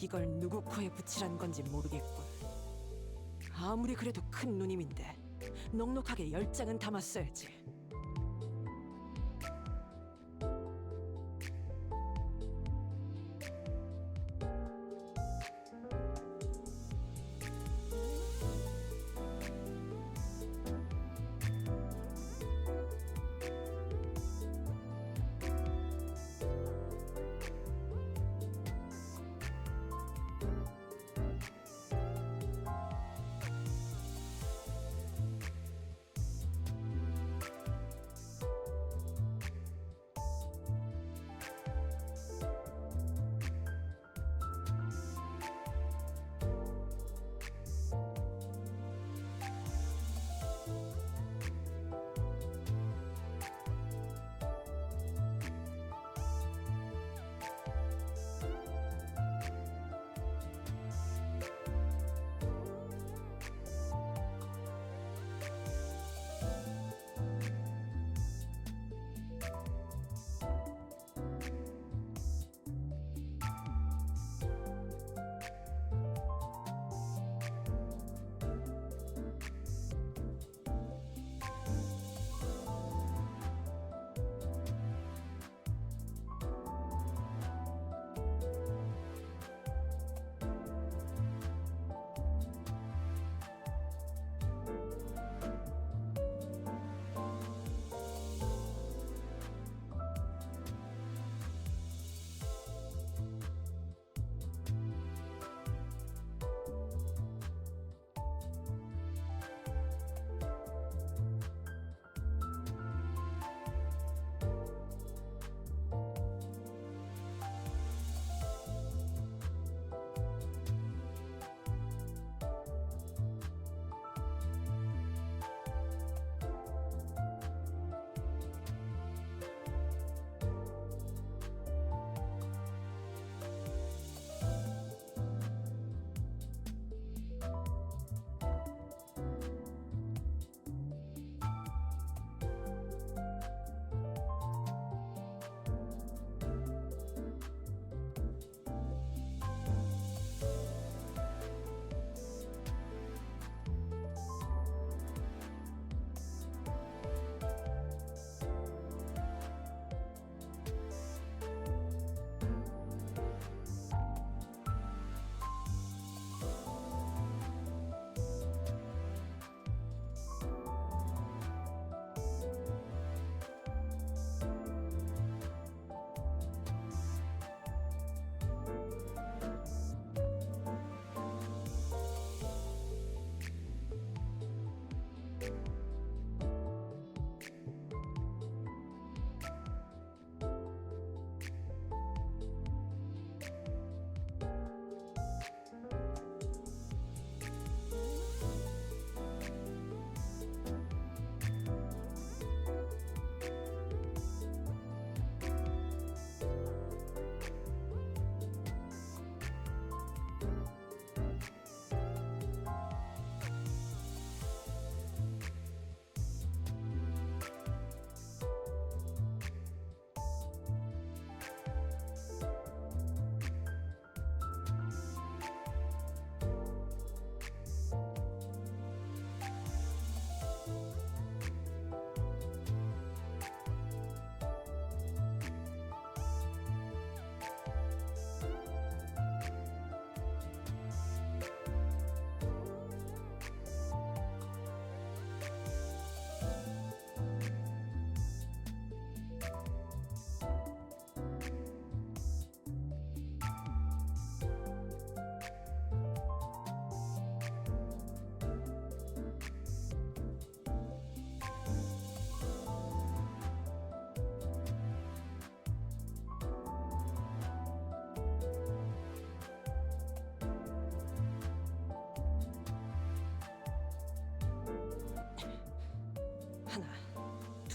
이걸 누구 코에 붙이란 건지 모르겠군. 아무리 그래도 큰 누님인데 넉넉하게 10장은 담았어야지.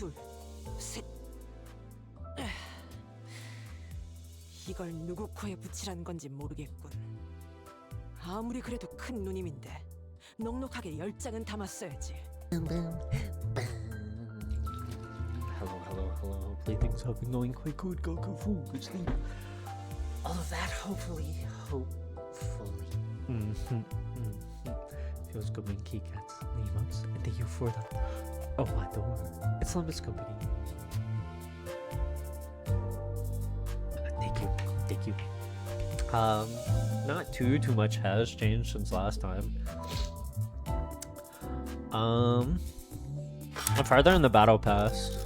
둘, 셋. 이걸 누구 코에 붙이란 건지 모르겠군. 아무리 그래도 큰 누님인데 넉넉하게 10장은 담았어야지. Hello, hello, hello. Hopefully things have been going quite good. Go, good sleep. All of that, hopefully. Feels good when Keycats and emotes. And thank you for the adore. It's Lumbus Company. Thank you. Not too much has changed since last time. I'm farther in the battle pass.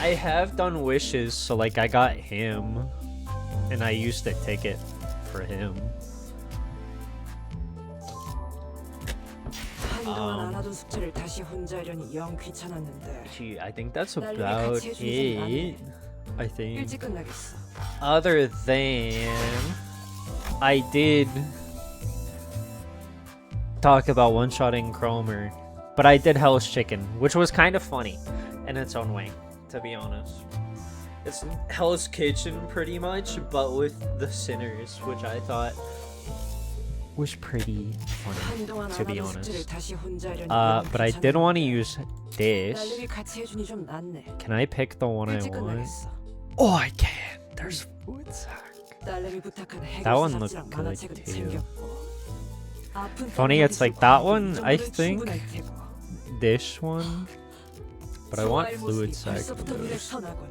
I have done wishes, so like I got him, and I used a ticket for him. 한동안 안 하던 숙제를 다시 혼자 하려니 영 귀찮았는데. Gee, I think that's 날 위해 about 같이 해주니 좀 it. 낫네. I think. 일찍 끝나겠어. Other than I did talk about one-shotting Cromer, but I did Hell's Chicken, which was kind of funny in its own way, to be honest. It's Hell's Kitchen pretty much, but with the sinners, which I thought was pretty funny, 한동안 to 안 be 하던 honest. 숙제를 다시 혼자 하려니 영 But I did want to 귀찮았는데. use this. 날 위해 같이 해주니 좀 낫네. Can I pick the one I 일찍 want? 끝나겠어. Oh, I can. There's food sack. 딸내미 부탁한 That one 해결사 looked 잡지랑 good 만화책은 too. 챙겼고. 아픈 Funny, 딸 it's like 어디 that 있을까? one, 이 I 정도면 think. 충분할 테고. This one, but I want 좋아할 fluid 모습이 sack. 벌써부터 눈에 선하군.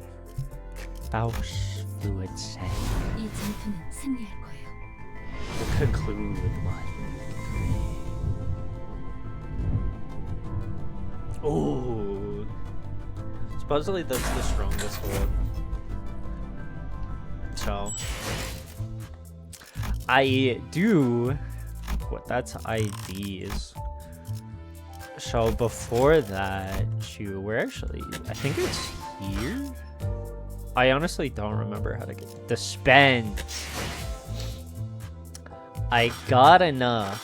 Bausch fluid sack. 이 전투는 승리할 거예요. We'll conclude with what? Oh, supposedly that's the strongest one. So I do what? That's IDs. So before that, we're actually, I think it's here. I honestly don't remember how to get dispense. I got enough.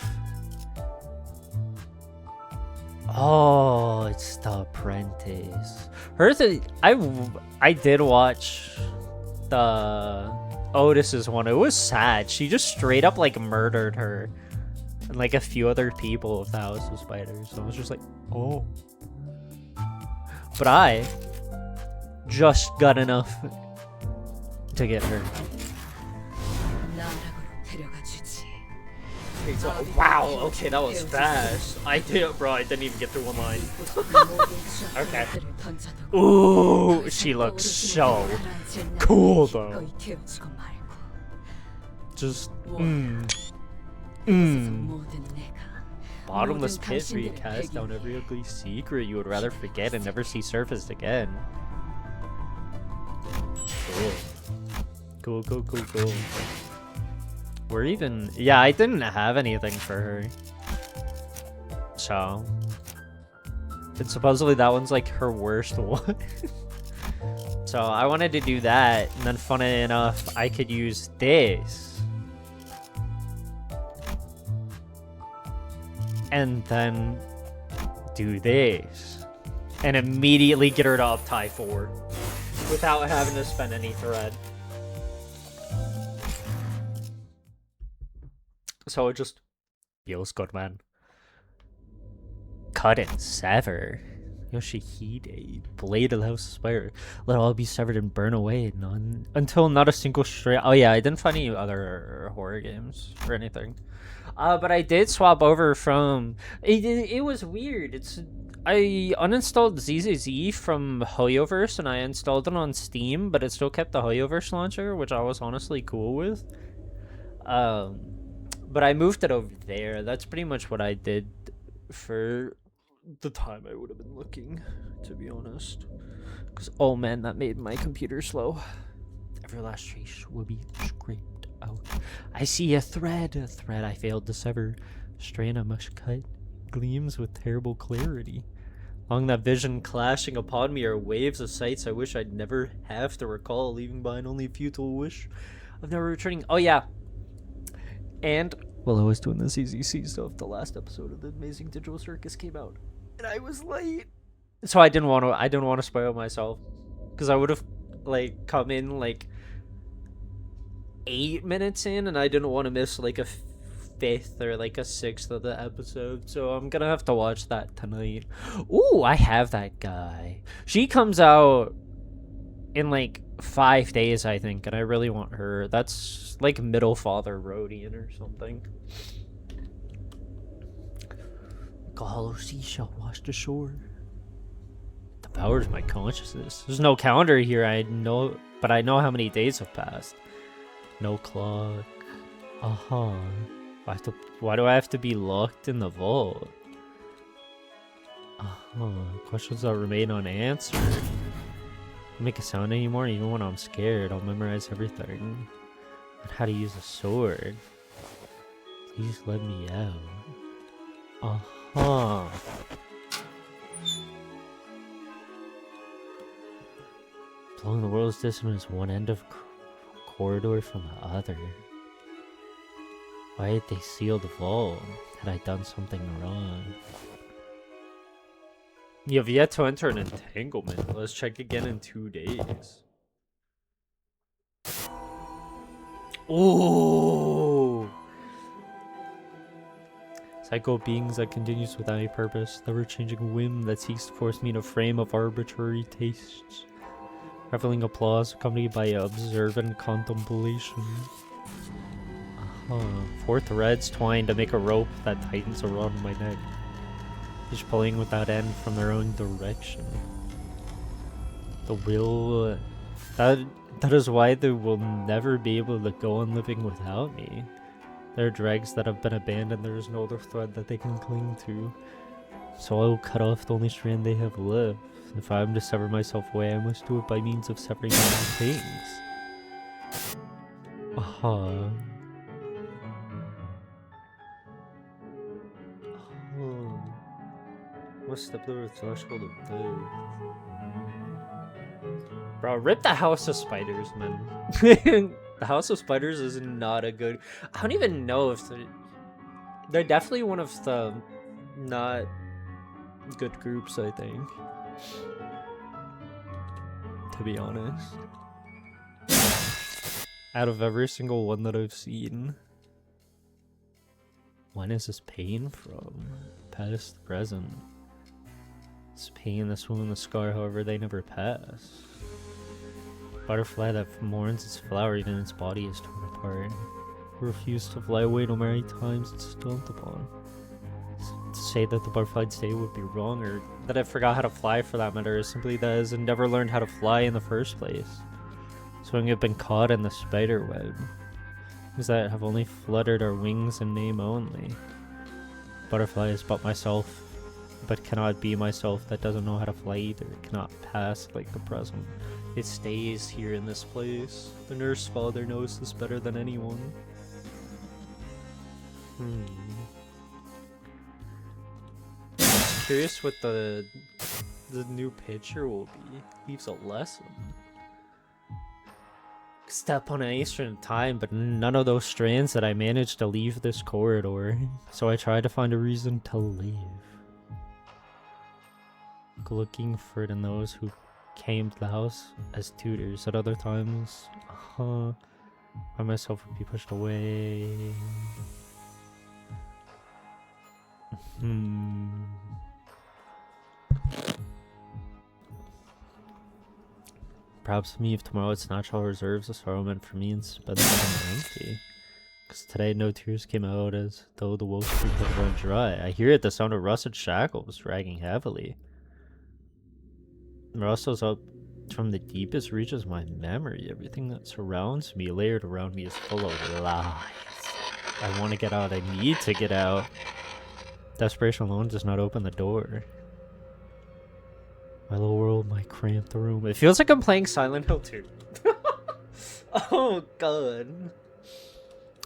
Oh, it's The Apprentice. I did watch the Otis's one. It was sad. She just straight up like murdered her and like a few other people of the House of Spiders. So I was just like, oh. But I just got enough to get her. 나락으로 데려가 주지. Wow, okay, that was fast. I didn't even get through one line. Okay. Ooh, she looks so cool though. Just, Bottomless pit where you cast down every ugly secret you would rather forget and never see surfaced again. Cool. Cool. We're even... Yeah, I didn't have anything for her. So... And supposedly that one's like her worst one. So I wanted to do that, and then funny enough, I could use this. And then do this. And immediately get her to up tie 4. Without having to spend any thread. So it just feels good, man. Cut and sever. Yoshihide. Blade of the House of Spire. Let all be severed and burn away. Until not a single stray. Oh yeah, I didn't find any other horror games or anything. But I did swap over from... It was weird. I uninstalled ZZZ from HoYoverse and I installed it on Steam, but it still kept the HoYoverse launcher, which I was honestly cool with. But I moved it over there. That's pretty much what I did for the time I would have been looking, to be honest. Because, oh man, that made my computer slow. Every last trace will be scraped out. I see a thread I failed to sever. Strand I must cut. Gleams with terrible clarity. Along that vision clashing upon me are waves of sights I wish I'd never have to recall, leaving behind only a futile wish of never returning. Oh yeah. And while I was doing the CZC stuff, the last episode of the Amazing Digital Circus came out, and I was late. So I didn't want to spoil myself, because I would have like come in like 8 minutes in, and I didn't want to miss like a 5th or like a 6th of the episode. So I'm gonna have to watch that tonight. Ooh, I have that guy. She comes out in like 5 days, I think, and I really want her. That's like middle father Rodian or something. Like a hollow seashell washed ashore. The powers my consciousness. There's no calendar here, I know, but I know how many days have passed. No clock. Uh-huh. Why do I have to be locked in the vault? Uh-huh. Questions that remain unanswered. Don't make a sound anymore, even when I'm scared. I'll memorize everything. And how to use a sword. Please let me out. Uh-huh. Blowing the world's distance one end of corridor from the other. Why did they seal the vault? Had I done something wrong? You have yet to enter an entanglement. Let's check again in 2 days. Ooh! Psycho beings that continues without a purpose. Never-changing whim that seeks to force me in a frame of arbitrary tastes. Reveling applause accompanied by observant contemplation. Four threads twined to make a rope that tightens around my neck. Each pulling without end from their own direction. The will... That is why they will never be able to go on living without me. They're dregs that have been abandoned. There is no other thread that they can cling to. So I will cut off the only strand they have left. If I am to sever myself away, I must do it by means of severing other things. Aha. Oh. Must step over the threshold of death. Bro, rip the House of Spiders, man. The House of Spiders is not a good... I don't even know if they're definitely one of the not good groups, I think. To be honest. Out of every single one that I've seen. When is this pain from? Past, present. This pain, this wound, the scar, however, they never pass. Butterfly that mourns its flower, even its body is torn apart. Refused to fly away no matter how many times it's stomped upon. To say that the butterfly'd stay would be wrong, or that it forgot how to fly for that matter, is simply that it has never learned how to fly in the first place. So when you've been caught in the spider web, is that have only fluttered our wings in name only. Butterfly is but myself, but cannot be myself that doesn't know how to fly either. It cannot pass like the present. It stays here in this place. The nurse father knows this better than anyone. Curious what the new picture will be. Leaves a lesson. Step on an ancient time, but none of those strands that I managed to leave this corridor. So I tried to find a reason to leave. Looking for it in those who came to the house as tutors. At other times, I myself would be pushed away. Perhaps me if tomorrow would snatch all reserves of sorrow meant for me and spend them empty. Because today no tears came out as though the woe streak had run dry. I hear it, the sound of rusted shackles dragging heavily. Rustles up from the deepest reaches of my memory. Everything that surrounds me, layered around me, is full of lies. I want to get out. I need to get out. Desperation alone does not open the door. My little world might cramp the room. It feels like I'm playing Silent Hill 2. Oh god.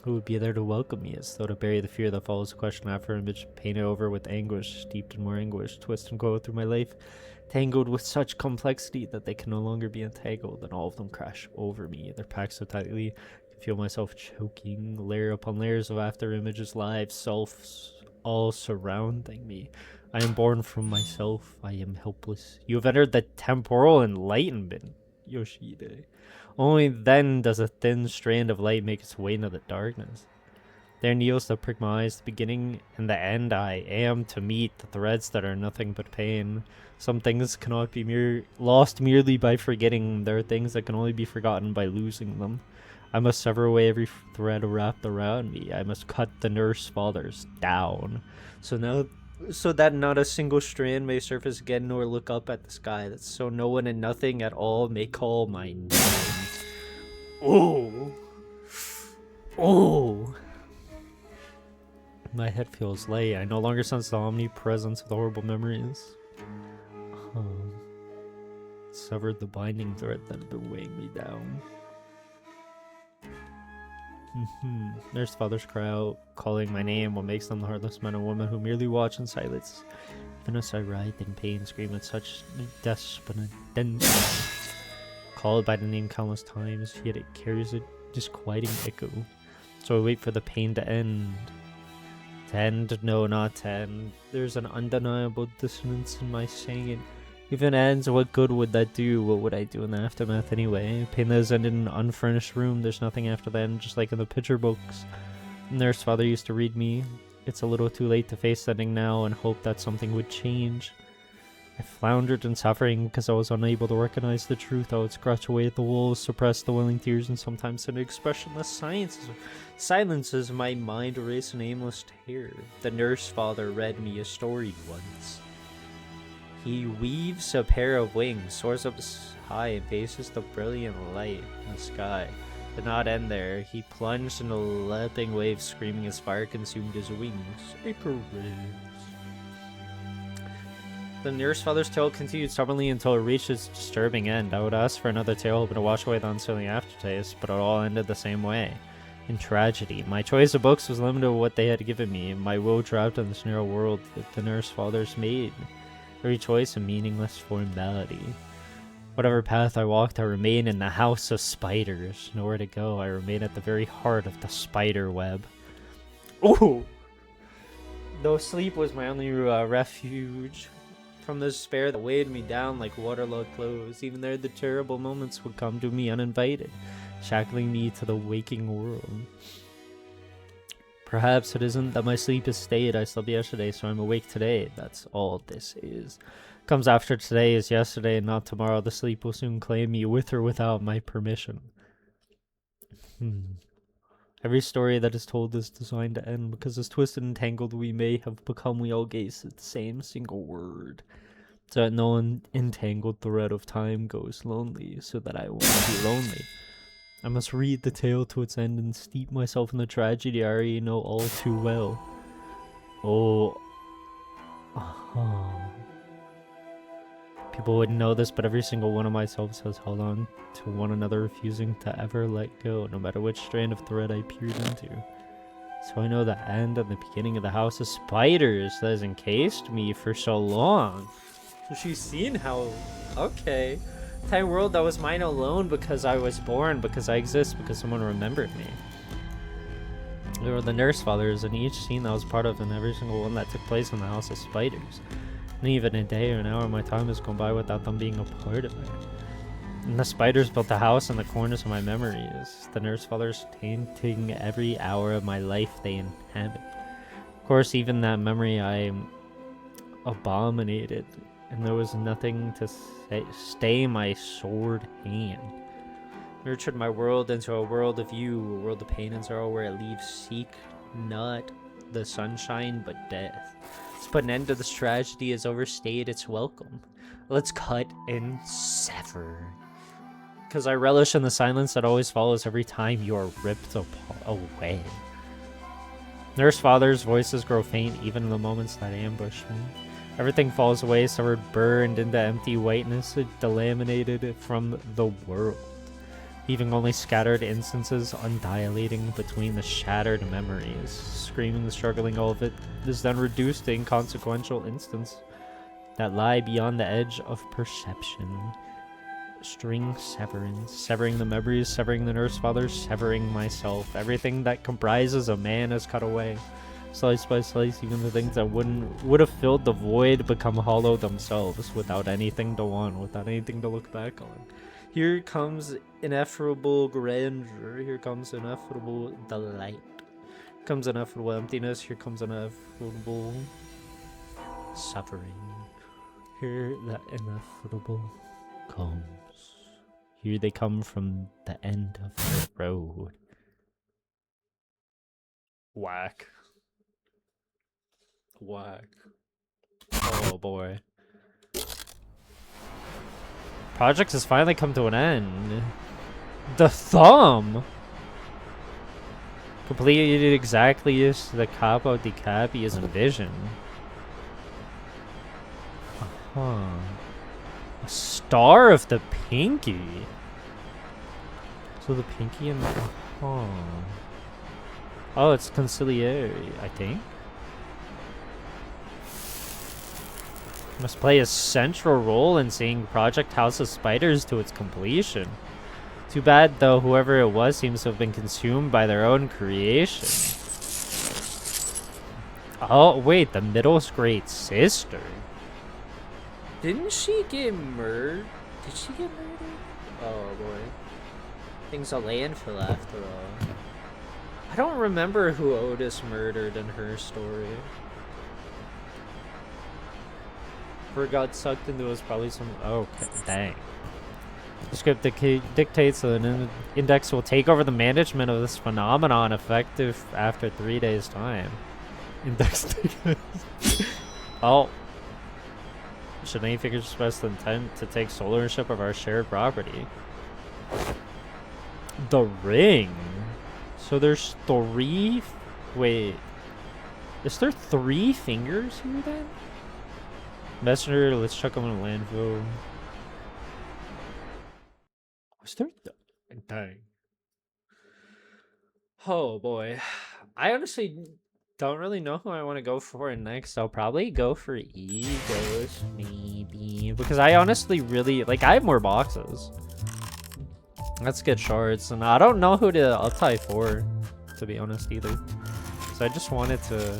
Who would be there to welcome me, as though to bury the fear that follows the question after image, painted over with anguish, steeped in more anguish, twist and go through my life, tangled with such complexity that they can no longer be entangled, and all of them crash over me. They're packed so tightly, I can feel myself choking, layer upon layers of after images, lives, selves, all surrounding me. I am born from myself. I am helpless. You have entered the temporal enlightenment, Yoshide. Only then does a thin strand of light make its way into the darkness. There kneels the prick my eyes, the beginning and the end I am to meet, the threads that are nothing but pain. Some things cannot be lost merely by forgetting. There are things that can only be forgotten by losing them. I must sever away every thread wrapped around me. I must cut the nurse fathers down. So that not a single strand may surface again nor look up at the sky. That so no one and nothing at all may call my name. Oh. Oh. My head feels light. I no longer sense the omnipresence of the horrible memories. Severed the binding thread that had been weighing me down. Nurse fathers cry out, calling my name. What makes them the heartless men and women who merely watch in silence. Even as I writhe in pain, scream at such desperate called by the name countless times, yet it carries a disquieting echo. So I wait for the pain to end. To end? No, not to end. There's an undeniable dissonance in my saying it. If it ends, what good would that do? What would I do in the aftermath anyway? Pain that has ended in an unfurnished room. There's nothing after that, just like in the picture books. Nurse father used to read me. It's a little too late to face ending now and hope that something would change. I floundered in suffering because I was unable to recognize the truth. I would scratch away at the walls, suppress the welling tears, and sometimes an expressionless silences my mind erase an aimless terror. The nurse father read me a story once. He weaves a pair of wings, soars up high, and faces the brilliant light in the sky. Did not end there. He plunged into leaping waves, screaming as fire consumed his wings. Icarus. The nurse father's tale continued stubbornly until it reached its disturbing end. I would ask for another tale, hoping to wash away the unsettling aftertaste, but it all ended the same way. In tragedy. My choice of books was limited to what they had given me. My will trapped in this narrow world that the nurse fathers made. Every choice a meaningless formality. Whatever path I walked, I remained in the house of spiders. Nowhere to go, I remain at the very heart of the spider web. Ooh! Though sleep was my only refuge from the despair that weighed me down like waterlogged clothes, even there the terrible moments would come to me uninvited, shackling me to the waking world. Perhaps it isn't that my sleep is stayed. I slept yesterday, so I'm awake today. That's all this is. Comes after today is yesterday and not tomorrow. The sleep will soon claim me with or without my permission. Every story that is told is designed to end, because as twisted and tangled we may have become, we all gaze at the same single word. So that no entangled thread of time goes lonely, so that I won't be lonely. I must read the tale to its end and steep myself in the tragedy I already know all too well. People wouldn't know this, but every single one of myself has held on to one another, refusing to ever let go, no matter which strand of thread I peered into. So I know the end and the beginning of the house of spiders that has encased me for so long. So she's seen how... Okay. Entire world that was mine alone because I was born, because I exist, because someone remembered me. There were the nurse fathers in each scene that I was part of, and every single one that took place in the house of spiders. And even a day or an hour of my time has gone by without them being a part of it. And the spiders built the house in the corners of my memories. The nurse fathers tainting every hour of my life they inhabit. Of course, even that memory I abominated, and there was nothing to stay my sword hand. Nurtured my world into a world of you, a world of pain and sorrow where it leaves seek not the sunshine but death. Let's put an end to this tragedy has overstayed its welcome. Let's cut and sever. Because I relish in the silence that always follows every time you are ripped away. Nurse father's voices grow faint even in the moments that ambush me. Everything falls away, severed, burned into empty whiteness, delaminated from the world, leaving only scattered instances undilating between the shattered memories. Screaming, struggling, all of it is then reduced to inconsequential instants that lie beyond the edge of perception. String severance, severing the memories, severing the nurse fathers, severing myself. Everything that comprises a man is cut away. Slice by slice, even the things that would have filled the void become hollow themselves, without anything to want, without anything to look back on. Here comes ineffable grandeur, here comes ineffable delight. comes ineffable emptiness. Here comes inevitable suffering. Here that inevitable comes. Here they come from the end of the road. Whack. Whack. Oh boy. Project has finally come to an end. The thumb! Completed exactly as the capo di capi is envisioned. Uh-huh. A star of the pinky. So the pinky and the... Uh-huh. Oh, it's conciliary, I think. Must play a central role in seeing Project House of Spiders to its completion. Too bad, though, whoever it was seems to have been consumed by their own creation. Oh, wait, the middle's great sister. Didn't she get murdered? Did she get murdered? Oh, boy. Things a landfill after all. I don't remember who Otis murdered in her story. Who got sucked into was probably some... Okay, dang. The script dictates that an index will take over the management of this phenomenon effective after 3 days' time. Index Oh. Should any figure express the intent to take sole ownership of our shared property? The ring? So there's 3... Wait. Is there 3 fingers here then? Messenger, let's chuck them in a landfill. Was there... Dang. Oh boy. I honestly don't really know who I want to go for next. I'll probably go for Egos, maybe. Because I honestly really... Like, I have more boxes. Let's get shorts. And I don't know who to up-tie for, to be honest, either. So I just wanted to...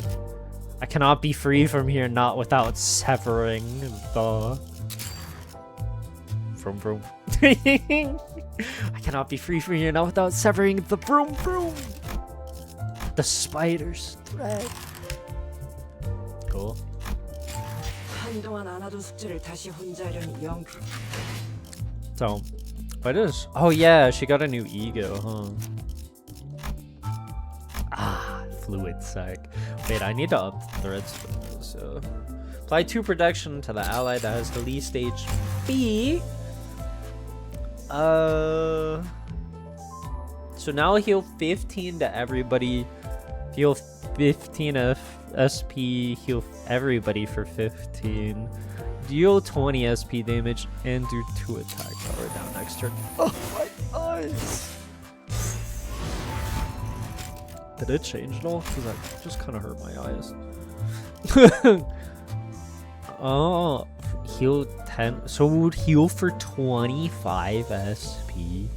I cannot be free from here not without severing the... Vroom vroom. I cannot be free from here not without severing the vroom vroom. The spider's thread. Cool. 한동안 안 하던 숙제를 다시 혼자 하려니 영. So, what is... Oh yeah, she got a new ego, huh? Ah, fluid sac. Wait, I need to up the threads for this. Apply 2 protection to the ally that has the least HP. So now heal 15 to everybody. Heal 15 SP. Heal everybody for 15. Deal 20 SP damage and do 2 attack power down next turn. Oh my eyes! Did it change at all? Because that just kind of hurt my eyes. Oh, heal 10. So we would heal for 25 SP.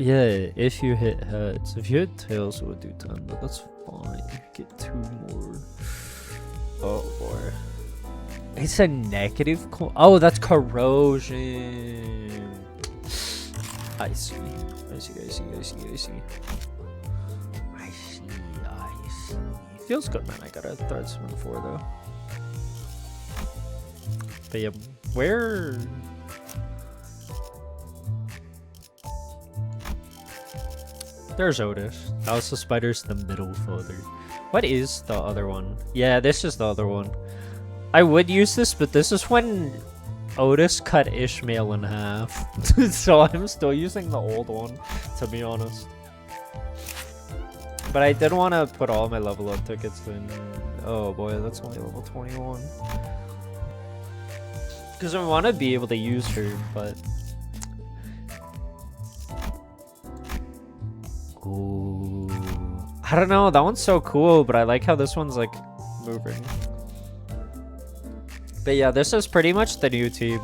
Yeah, if you hit heads. If you hit tails, it would do 10, but that's fine. Get 2 more. Oh boy. It's a negative. Oh, that's corrosion. I see. I see. I see. I see. I see. I see. I see. Feels good, man. I got a threadsman 4 though. But yeah, where? There's Otis. House of Spiders, the middle folder. What is the other one? Yeah, this is the other one. I would use this, but this is when Otis cut Ishmael in half. So I'm still using the old one, to be honest. But I did want to put all my level up tickets in. Oh boy, that's only level 21. Because I want to be able to use her, but... Ooh. I don't know, that one's so cool, but I like how this one's like moving. But yeah, this is pretty much the new team.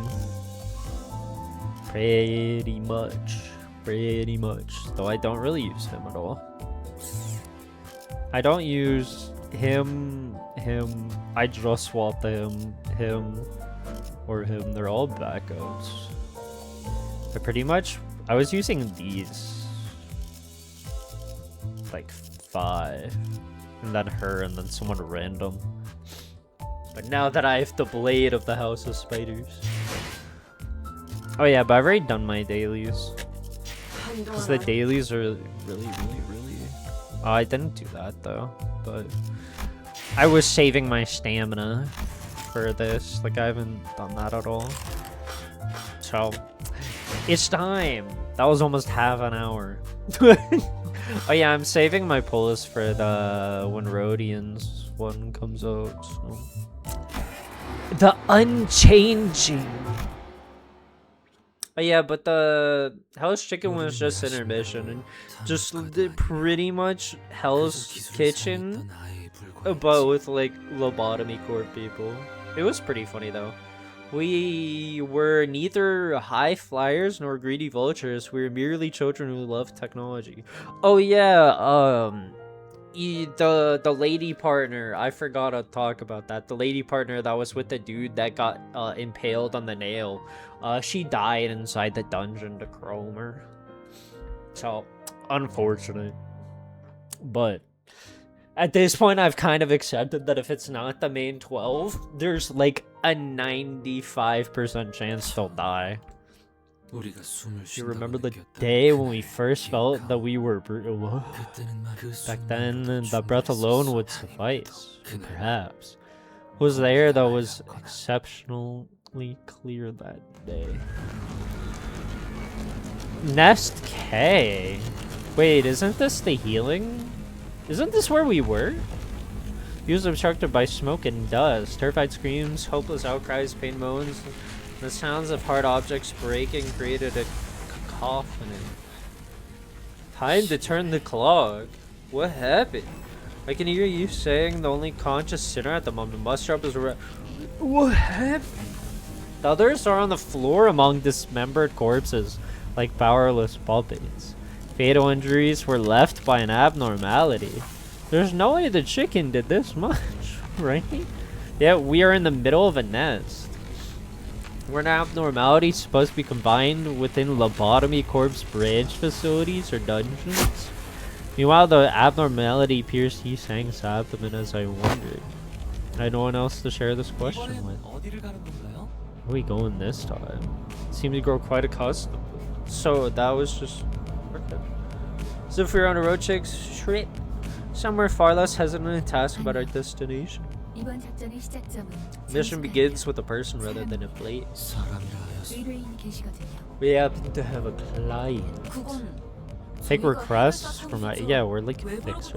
Pretty much. Pretty much. Though I don't really use him at all. I don't use him, I just swap him, or him. They're all backups. I was using these like 5, and then her, and then someone random. But now that I have the blade of the House of Spiders. Oh yeah, but I've already done my dailies. Because the dailies are really. Oh, I didn't do that though, but I was saving my stamina for this. Like, I haven't done that at all. So, it's time. That was almost half an hour. Oh yeah, I'm saving my pulls for the when Rhodian's one comes out. So. The Unchanging. Oh yeah, but the Hell's Chicken was just intermission, and just pretty much Hell's Kitchen, but with like lobotomy corp people. It was pretty funny though. We were neither high flyers nor greedy vultures. We were merely children who love technology. Oh yeah, the lady partner. I forgot to talk about that. The lady partner that was with the dude that got impaled on the nail. She died inside the dungeon to chrome her. So unfortunate. But at this point, I've kind of accepted that if it's not the main 12, there's like a 95% chance they'll die. You remember the day when we first felt that we were brutal? Back then, the breath alone would suffice. Perhaps. Who was there that was exceptionally clear that day? Nest K. Wait, isn't this the healing? Isn't this where we were? He was obstructed by smoke and dust. Terrified screams, hopeless outcries, pain moans. The sounds of hard objects breaking created a cacophony. Time to turn the clock. What happened? I can hear you saying the only conscious sinner at the moment must drop his What happened? The others are on the floor among dismembered corpses, like powerless puppets. Fatal injuries were left by an abnormality. There's no way the chicken did this much, right? Yeah, we are in the middle of a nest. Were an abnormality supposed to be combined within lobotomy corpse branch facilities or dungeons? Meanwhile, the abnormality pierced Yi-Sang's abdomen as I wondered. I had no one else to share this question with. Where are we going this time? Seemed to grow quite accustomed. So that was just... Okay. So if we're on a road trip, somewhere far less hesitant to ask about our destination. Mission begins with a person rather than a place. We happen to have a client. Take requests from yeah, we're like fixers.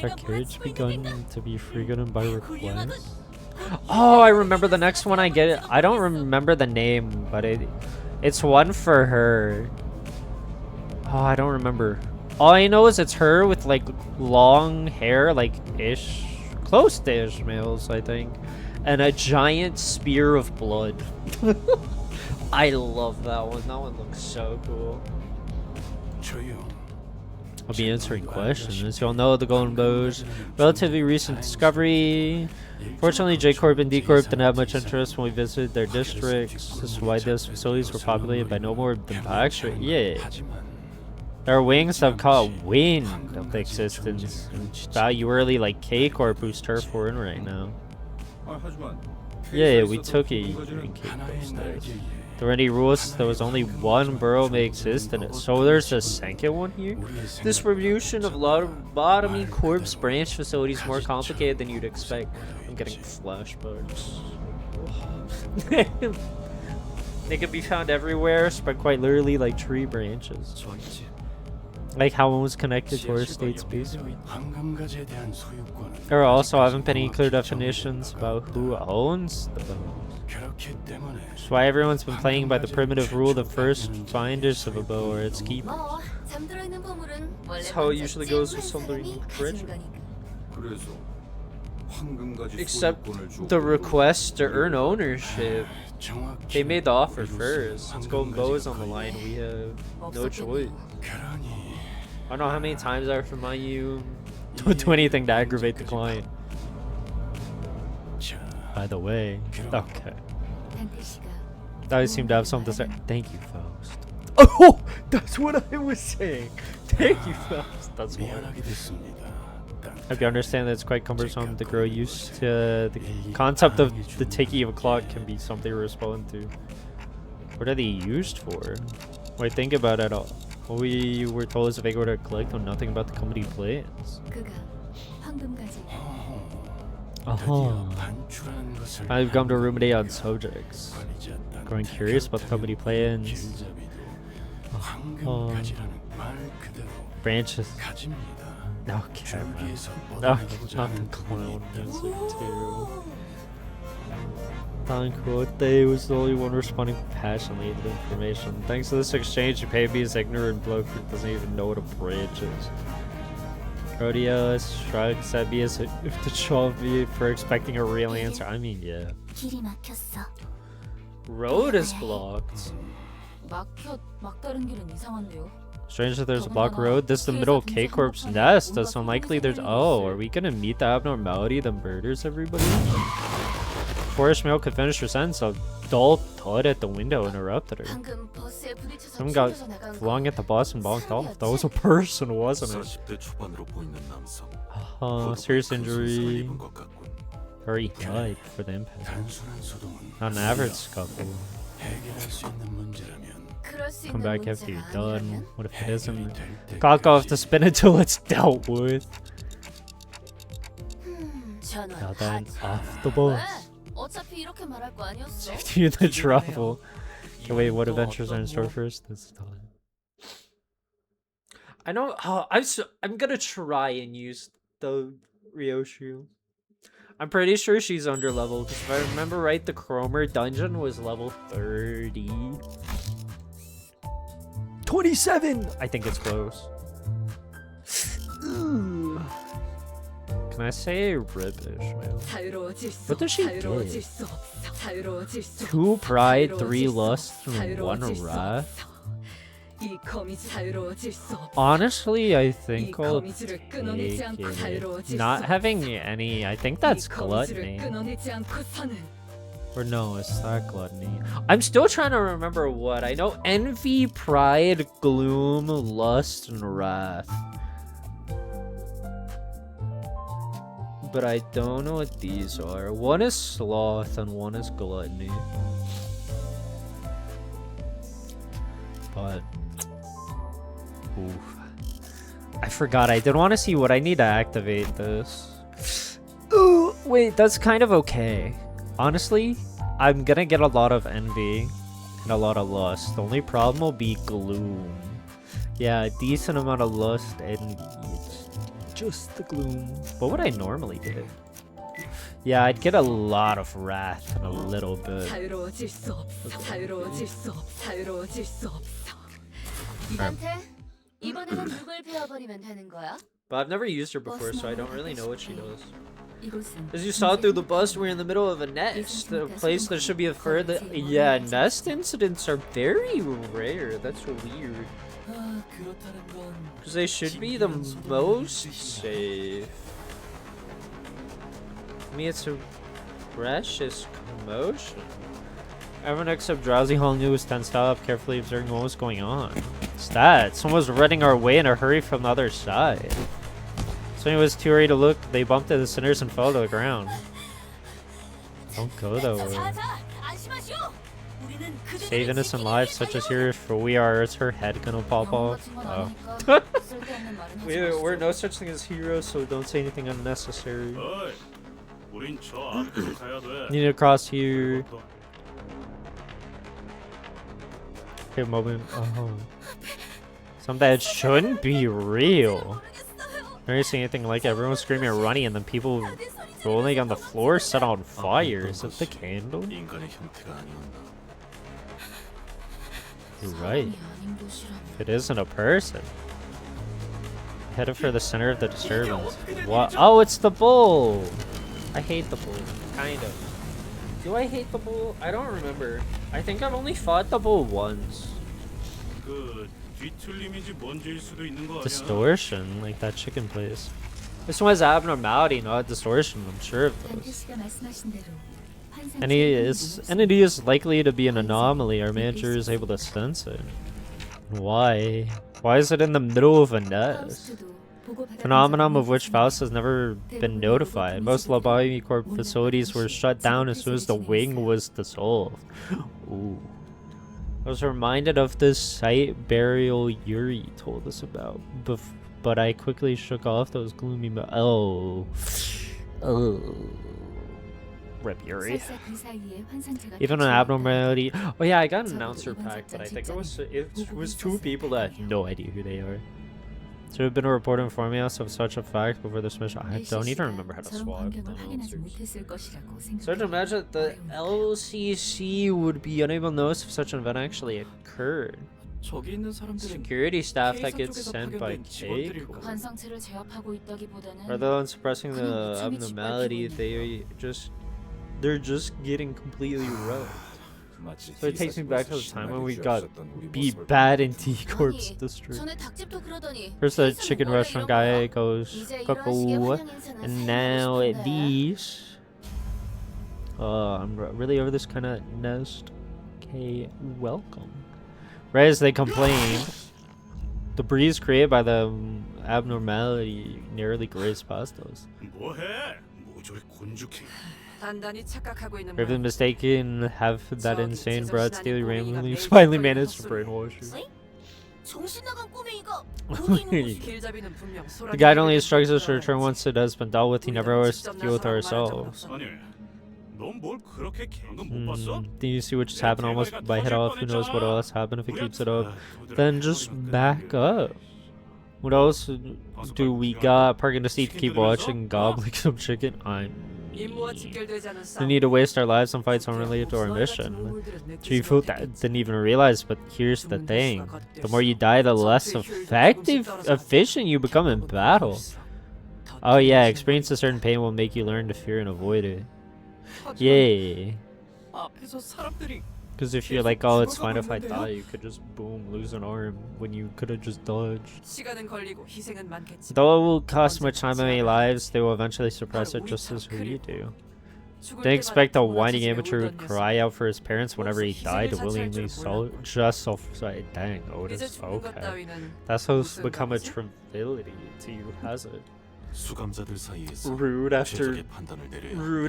Our carriage begun to be forgotten by request. Oh, I remember the next one I get it. I don't remember the name, but it's one for her. Oh, I don't remember. All I know is it's her with like long hair, like close to Ishmael's, I think, and a giant spear of blood. I love that one. That one looks so cool. I'll be answering questions. As you all know, the Golden Bow's relatively recent discovery. Fortunately, J Corp and D Corp didn't have much interest when we visited their districts. This is why those facilities were populated by no more than packs. Yeah. Their wings have caught wind of the existence. Value early like K Corp, whose turf we're in right now. Yeah, we took it in K Corp's days. There were any rules, there was only one borough may exist in it. So there's a second one here? Distribution of lobotomy corpse branch facilities more complicated than you'd expect. I'm getting flashbacks. They can be found everywhere, spread quite literally like tree branches. Like how one was connected to our state's basement. There also haven't been any clear definitions about who owns the bones. That's why everyone's been playing by the primitive rule the first finders of a bow or its keeper. That's how it usually goes with somebody rich. Except the request to earn ownership. They made the offer first. Since Golden Bow is on the line, we have no choice. I don't know how many times I have to remind you, don't do anything to aggravate the client. By the way, okay. I seem to have something to say. Thank you, Faust. Oh, that's what I was saying. Thank you, Faust. That's what. If you understand that it's quite cumbersome to grow used to the concept of the ticking of a clock can be something to respond to. What are they used for? Wait, think about it all. What we were told is a big order to collect on nothing about the company plans. 그가 황금가지 I've come to ruminate on subjects. Growing curious about the company plans. Branches. Okay, man. Okay, not the clown music too. Don Quixote was the only one responding passionately to the information. Thanks to this exchange, you paid me as ignorant bloke who doesn't even know what a branch is. Rodeo shrugs at me as if to show me for expecting a real answer. I mean, yeah. 길이 막혔어. Road is blocked. 막다른 길은 이상한데요. Strange that there's a blocked road. This is the middle of K-Corp's nest. It's unlikely there's... Oh, are we gonna meet the abnormality that murders everybody? Before Ishmael could finish her sentence, a dull thud at the window interrupted her. 방금 버스에 부딪혀서 Someone got 튕겨져 나간 거. flung at the bus and bonked off. That was a person, wasn't it? 40대 초반으로 보이는 남성. Serious injury. 입은 것 같군. Or he died for the impact. 단순한 소동은 Not an average scuffle. 해결할 수 있는 문제라면 그럴 수 Come 있는 back after 문제가 you're done. 아니라면 What if it isn't? 될 Cock off to spin until it's dealt with. 전원 Now then, 하지. off the bus. 왜? 어차피 이렇게 말할 거 아니었어. Safety you the trouble. Okay, wait, what adventures are in store first? This time. I know. I'm gonna try and use the Ryoshu. I'm pretty sure she's under leveled. If I remember right, the Cromer dungeon was level 30. 27. I think it's close. Ooh. Can I say ribbish, man? What does she get? 2 pride, 3 lust, and 1 wrath. Honestly, I think I'll take it. Not having any, I think that's gluttony. Or no, it's not gluttony. I'm still trying to remember what. I know envy, pride, gloom, lust, and wrath. But I don't know what these are. One is sloth and one is gluttony. But oof. I forgot. I did want to see what I need to activate this. Ooh, wait, that's kind of okay. Honestly, I'm gonna get a lot of envy and a lot of lust. The only problem will be gloom. Yeah, a decent amount of lust and just the gloom. What would I normally get? Yeah, I'd get a lot of wrath and a little bit. 이한테 이번에는 누굴 베어버리면 되는 거야? But I've never used her before, so I don't really know what she does. 이곳은 As you saw through the bus, we're in the middle of a nest. A place that should be a further... Yeah, nest incidents are very rare. That's weird. Because they should be the most safe. I mean, it's a precious commotion. Everyone except Drowsy Hall knew was tensed up, carefully observing what was going on. What's that? Someone was running our way in a hurry from the other side. Someone was too hurried to look. They bumped into the sinners and fell to the ground. Don't go that way. Save innocent lives such as yours, for we are. Is her head gonna pop off? Oh. We're no such thing as heroes, so don't say anything unnecessary. 어이, 우린 저 앞으로 가야 돼. Need to cross here. Okay, moment. Oh. Something that shouldn't be real. Never seen anything like it. Everyone's screaming and running, and then people rolling on the floor set on fire. Is it the candle? 인간의 형태가 아니었나. You're right. It isn't a person. Headed for the center of the disturbance. What? Oh, it's the bull! I hate the bull. Kind of. Do I hate the bull? I don't remember. I think I've only fought the bull once. 그 뒤틀림인지 뭔지일 수도 있는 거 아니야? Distortion, like that chicken place. This one has abnormality, not distortion, I'm sure of 단태 those. 씨가 말씀하신 대로 Entity is likely to be an anomaly. Our manager is able to sense it. Why? Why is it in the middle of a nest? Phenomenon of which Faust has never been notified. Most Lobotomy Corp facilities were shut down as soon as the wing was dissolved. Ooh. I was reminded of this site burial Yuri told us about, but I quickly shook off those gloomy oh. Rip Yuri. Even an abnormality. Oh yeah, I got an announcer pack, but I think it was two people that had no idea who they are. Should have been a report informing us of such a fact before this mission. I don't even remember how to swap the announcers. So I'd imagine that the LCC would be unable to notice if such an event actually occurred. Security staff that gets sent by K. 환상체를 제압하고 있다기보다는 Rather than suppressing the abnormality, they're just getting completely wrecked. So it takes me back to the time when we got beat bad in T-Corp's district. 전에 닭집도 그러더니 First the chicken restaurant guy goes cuckoo, and now these. I'm really over this kind of nest. Okay, welcome. Right as they complain, the breeze created by the abnormality nearly grazed past us. 뭐해? 뭐 저리 곤죽해. 단단히 착각하고 있는 Rather than 모양이야. mistaken, have that insane brat Steely randomly finally managed to brainwash you. 정신 나간 꼬맹이가 길잡이는 분명 The guide only instructs us to return once it has been dealt with. He never always deal with ourselves. 아니, 넌 뭘 그렇게 방금 못 봤어? Do you see what just happened? Almost by head off. Who knows what else happened if it keeps it up? Then just back up. What else do we got? Parking the seat to keep watching, gobbling some chicken. We need to waste our lives on fights unrelated to our mission. Chief didn't even realize, but here's the thing. The more you die, the less efficient you become in battle. Oh yeah, experience a certain pain will make you learn to fear and avoid it. Yay. Because if you're like, oh, it's fine if I die, you could just boom, lose an arm when you could have just dodged. Though it will cost much time and many lives, they will eventually suppress it just as we do. Didn't expect a whining amateur to cry out for his parents whenever he died to willingly self-suicide. Dang, Otis. Okay. That's how it's become a triviality to you, has it? Rude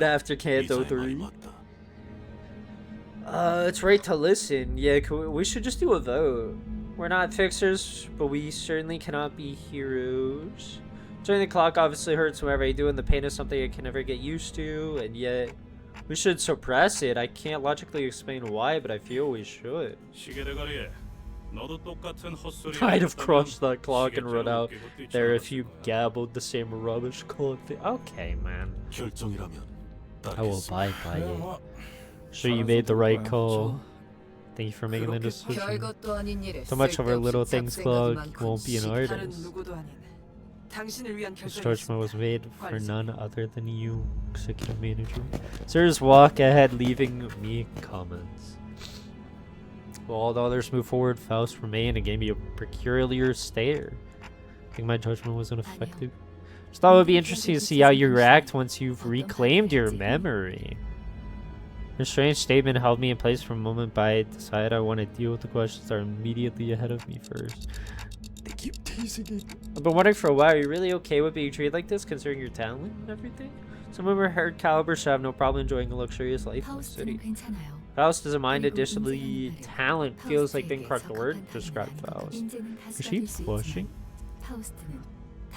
after Canto IV. It's right to listen. Yeah, we should just do a vote. We're not fixers, but we certainly cannot be heroes. Turning the clock obviously hurts whenever you do, and the pain is something I can never get used to, and yet we should suppress it. I can't logically explain why, but I feel we should. I'd have crushed that clock and run out there if you gabbled the same rubbish clock thing. Okay, man. I will abide by it. Sure, you made the right call. Thank you for making the decision. So much of our little things clock won't be an artist. This judgment was made for none other than you, executive manager. Sirs, walk ahead, leaving me comments. While all the others move forward, Faust remained and gave me a peculiar stare. I think my judgment was ineffective. Just thought it would be interesting to see how you react once you've reclaimed your memory. Your strange statement held me in place for a moment, but I decided I want to deal with the questions that are immediately ahead of me first. They keep teasing it. I've been wondering for a while, are you really okay with being treated like this, considering your talent and everything? Someone of her caliber should have no problem enjoing a luxurious life in the city. Faust doesn't mind. Additionally, talent feels like the incorrect word to describe Faust. Is she blushing?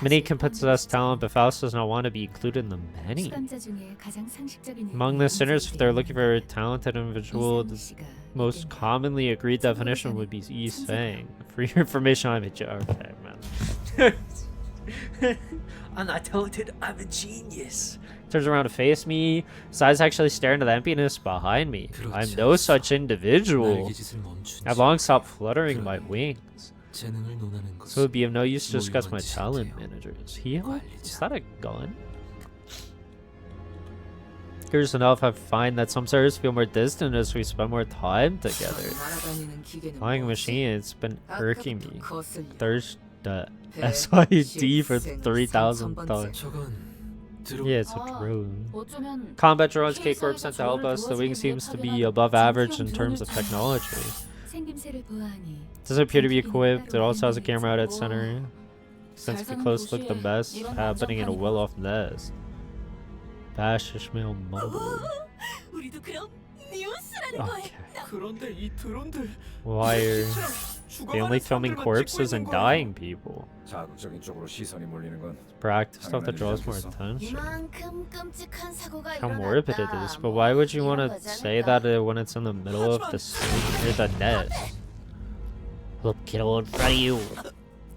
Many can possess talent, but Faust does not want to be included in the many. Among the sinners, if they're looking for a talented individual, the most commonly agreed definition would be Yi Sang. For your information, I'm a okay, man. I'm not talented, I'm a genius. Turns around to face me. His eyes actually stare into the emptiness behind me. I'm no such individual. I've long stopped fluttering my wings. So it would be of no use to discuss my talent managers. Is that a gun? Curious enough, I find that some servers feel more distant as we spend more time together. Flying a machine, it's been irking me. There's the SID for $3,000. Yeah, it's a drone. 어쩌면 Combat drones, K-Corp sent to help us. The wing seems to be above average in terms of technology. 생김새를 보아하니 Doesn't appear to be equipped. It also has a camera at its center. Since we close look the best happening in a well-off nest. Bash Ishmael mumbled. 우리도 그럼 뉴스라는 Okay. 그런데 이 드론들 Why are they only filming corpses and dying people? 자극적인 쪽으로 시선이 몰리는 건 Practice stuff that draws more attention. 이만큼 끔찍한 사고가 How morbid it is, but why would you want to say that when it's in the middle of the street near the nest? Look, kiddo, in front of you.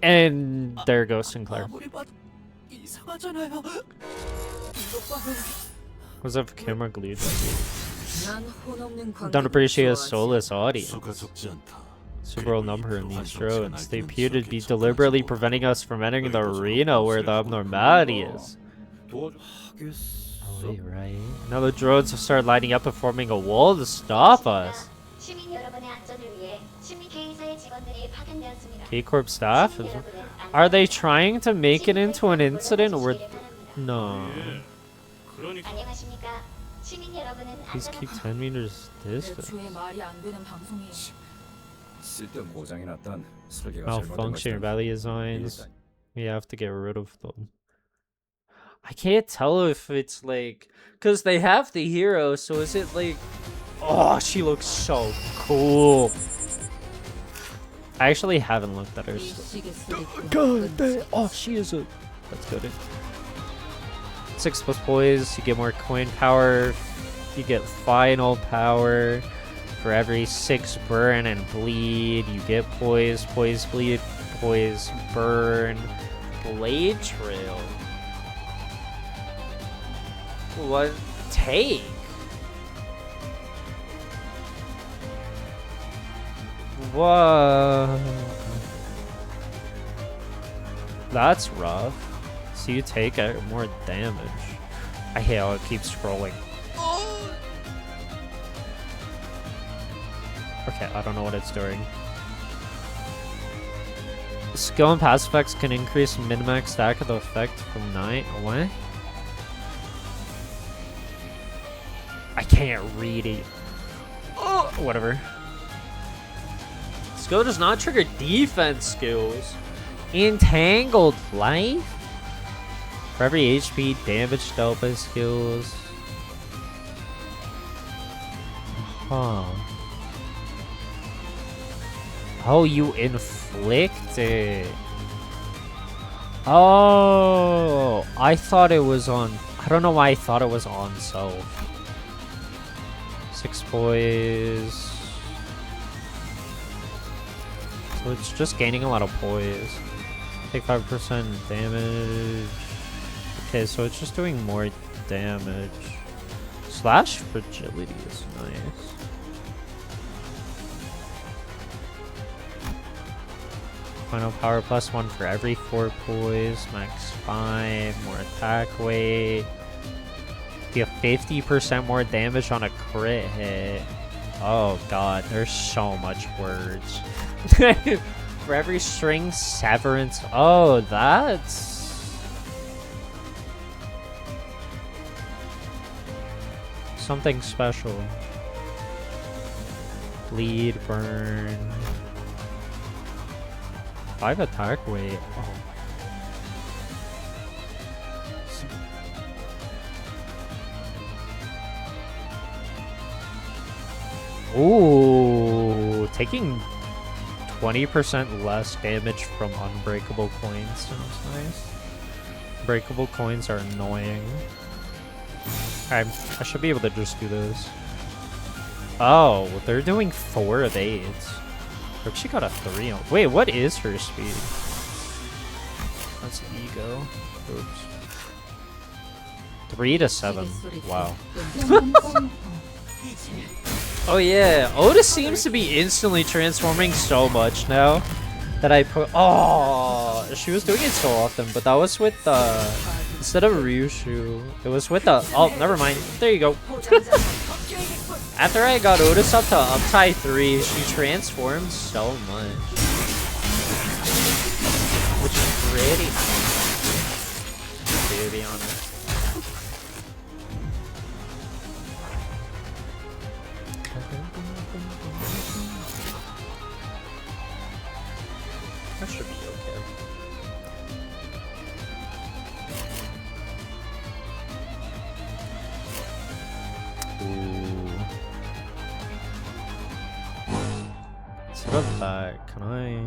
And there goes Sinclair. 아무리 봐도 이상하잖아요. Was that camera glued? 난 혼없는 Don't appreciate a soulless audience. 수가 적지 않다. Super low number in these drones. They appear to be deliberately preventing us from entering the arena where the abnormality is. 도와주겠어. Oh, wait, right? Now the drones have started lining up and forming a wall to stop us. 시민 여러분의 안전을 위해 시민 개인사의 직원들이 파견되었습니다. K-Corp staff? Are they trying to make it into an incident or... No. 그러니까 안녕하십니까? 시민 여러분은 Please keep 10 meters distant. 애초에 말이 안 되는 방송이 쓸데없는 고장이 났단 설계가 잘못된 Malfunction 것이다. value designs. We have to get rid of them. I can't tell if it's like... Because they have the hero, so is it like... Oh, she looks so cool. I actually haven't looked at her. God damn. Oh, she is a... That's good. 6 plus poise, you get more coin power. You get final power. For every 6 burn and bleed, you get poise, poise, bleed, poise, burn, blade trail. What take? What? That's rough. So you take more damage. I hate how it keeps scrolling. Okay, I don't know what it's doing. Skill and pass effects can increase min-max stack of the effect from 9. What? I can't read it. Oh, whatever. Skill does not trigger defense skills. Entangled life? For every HP damage dealt by skills. Huh. Oh, you inflict it. Oh, I thought it was on... I don't know why I thought it was on self. 6 poise. So it's just gaining a lot of poise. Take 5% damage. Okay, so it's just doing more damage. Slash fragility is nice. Final power +1 for every 4 poise. Max 5. More attack weight. You have 50% more damage on a crit hit. Oh god, there's so much words. For every string severance. Oh, that's something special. Bleed, burn. 5 attack weight. Oh. Ooh, taking 20% less damage from unbreakable coins sounds nice. Breakable coins are annoying. I should be able to just do this. Oh, they're doing 4 of 8. But she got a 3 on. Wait, what is her speed? That's ego. Oops. 3 to 7. Wow. Oh yeah, Otis seems to be instantly transforming so much now that I put. Oh, she was doing it so often, but that was with instead of Ryushu, it was with the. Oh, never mind. There you go. After I got Otis up to Uptie 3, she transformed so much, which is pretty nice, to be honest. want that. Can I?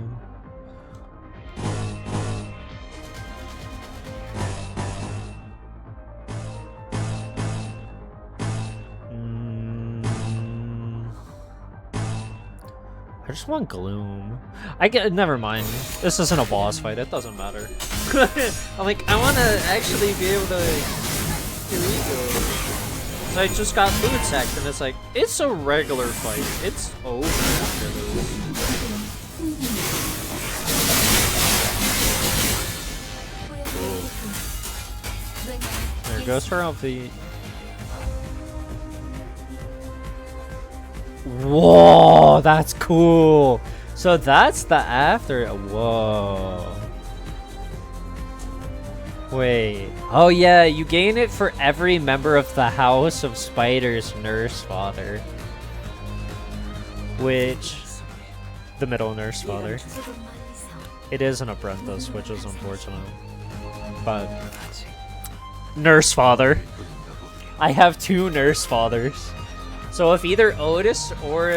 I just want gloom. I get. Never mind. This isn't a boss fight. It doesn't matter. I'm like, I want to actually be able to. Here we go. So I just got food sacked, and it's like it's a regular fight. It's over after this. There goes her outfit. Whoa, that's cool. So that's the after. Whoa. Wait. Oh yeah, you gain it for every member of the House of Spiders nurse father. Which, the middle nurse father. It is an apprentice, which is unfortunate. But, nurse father. I have 2 nurse fathers. So if either Otis or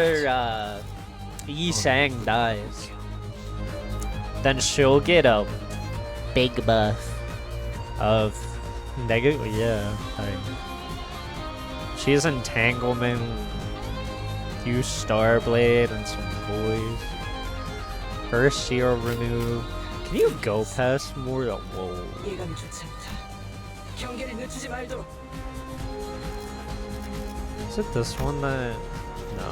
Yi Sang dies, then she'll get a big buff of negative. Yeah, she's entanglement. Use Starblade and some toys. First shield remove. Can you go past more? Whoa. 예감이 좋지 않다. 경계를 늦추지 말도록. Is it this one that? No.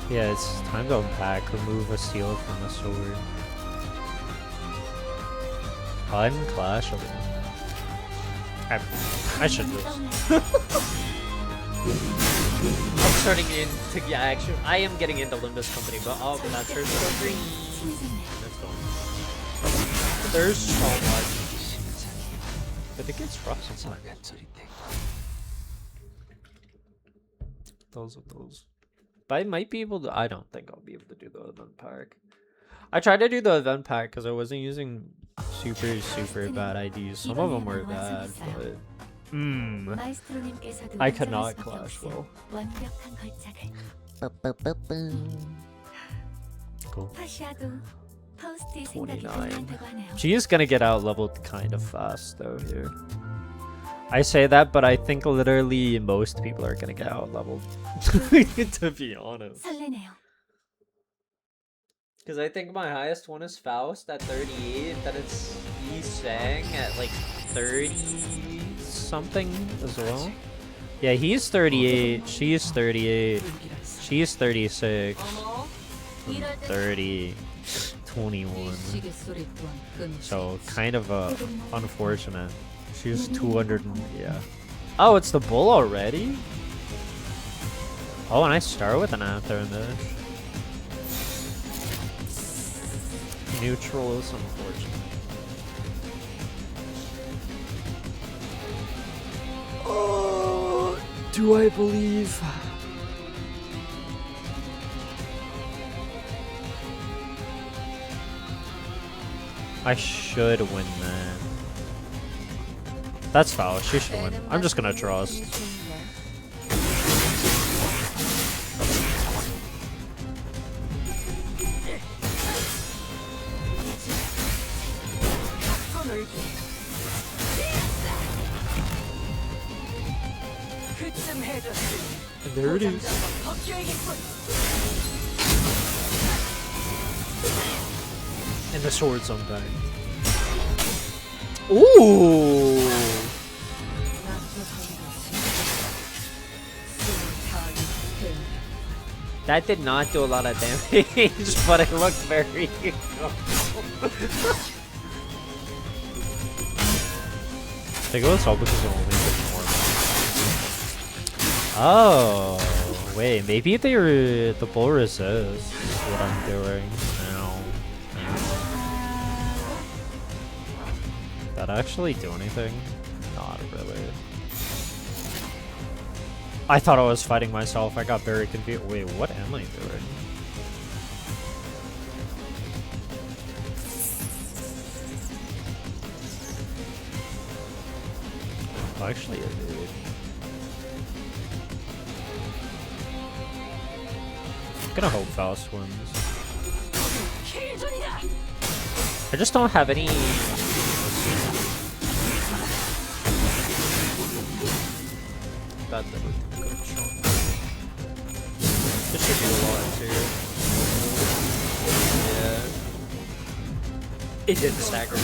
Yeah, it's time to unpack. Remove a seal from the sword. Hide and clash. I should just. I'm starting into action. I am getting into Limbus Company, but oh, but not sure. Let's go. There's so much. But it gets rough sometimes. Those. But I might be able to. I don't think I'll be able to do the event pack. I tried to do the event pack because I wasn't using super bad IDs. Some of them were bad, but. I could not clash well. Cool. 29. She is gonna get out leveled kind of fast though here. I say that, but I think literally most people are gonna get out leveled. To be honest. Because I think my highest one is Faust at 38, then it's Yi Sang at like 30 something as well. Yeah, he's 38, she's 38, she's 36, 30, 21. So kind of unfortunate. She's 200 and, yeah. Oh, it's the bull already? Oh, and I start with an after in this. Neutral is unfortunate. Oh, do I believe? I should win that. That's foul. She should win. I'm just gonna trust. And there it is. And the sword's on back. Ooh! That did not do a lot of damage, but it looked very good. They go this all because it only did more. Oh, wait, maybe they were the bull resists what I'm doing. That actually do anything? Not really. I thought I was fighting myself. I got very confused. Wait, what am I doing? Actually, I did. Gonna hope Faust wins. I just don't have any. Got the good chunk. This should be a lot too. Yeah. It didn't stagger.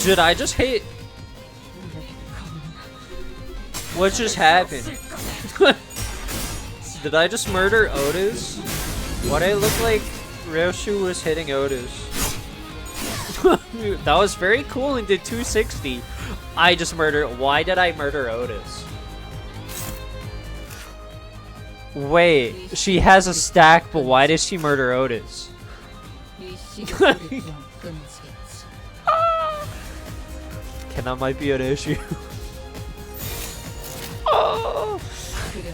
Did I just hit? What just happened? Did I just murder Otis? Why did it look like Ryoshu was hitting Otis? That was very cool and did 260. I just murdered. Why did I murder Otis? Wait, she has a stack, but why did she murder Otis? Okay, that might be an issue. Oh!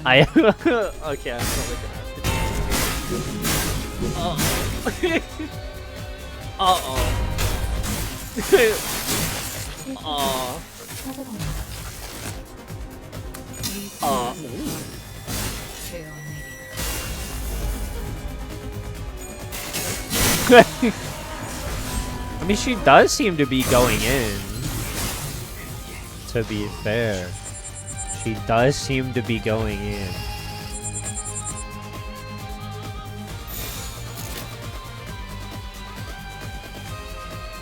Okay, I'm probably gonna have to. Uh-oh. I mean, she does seem to be going in. To be fair, she does seem to be going in.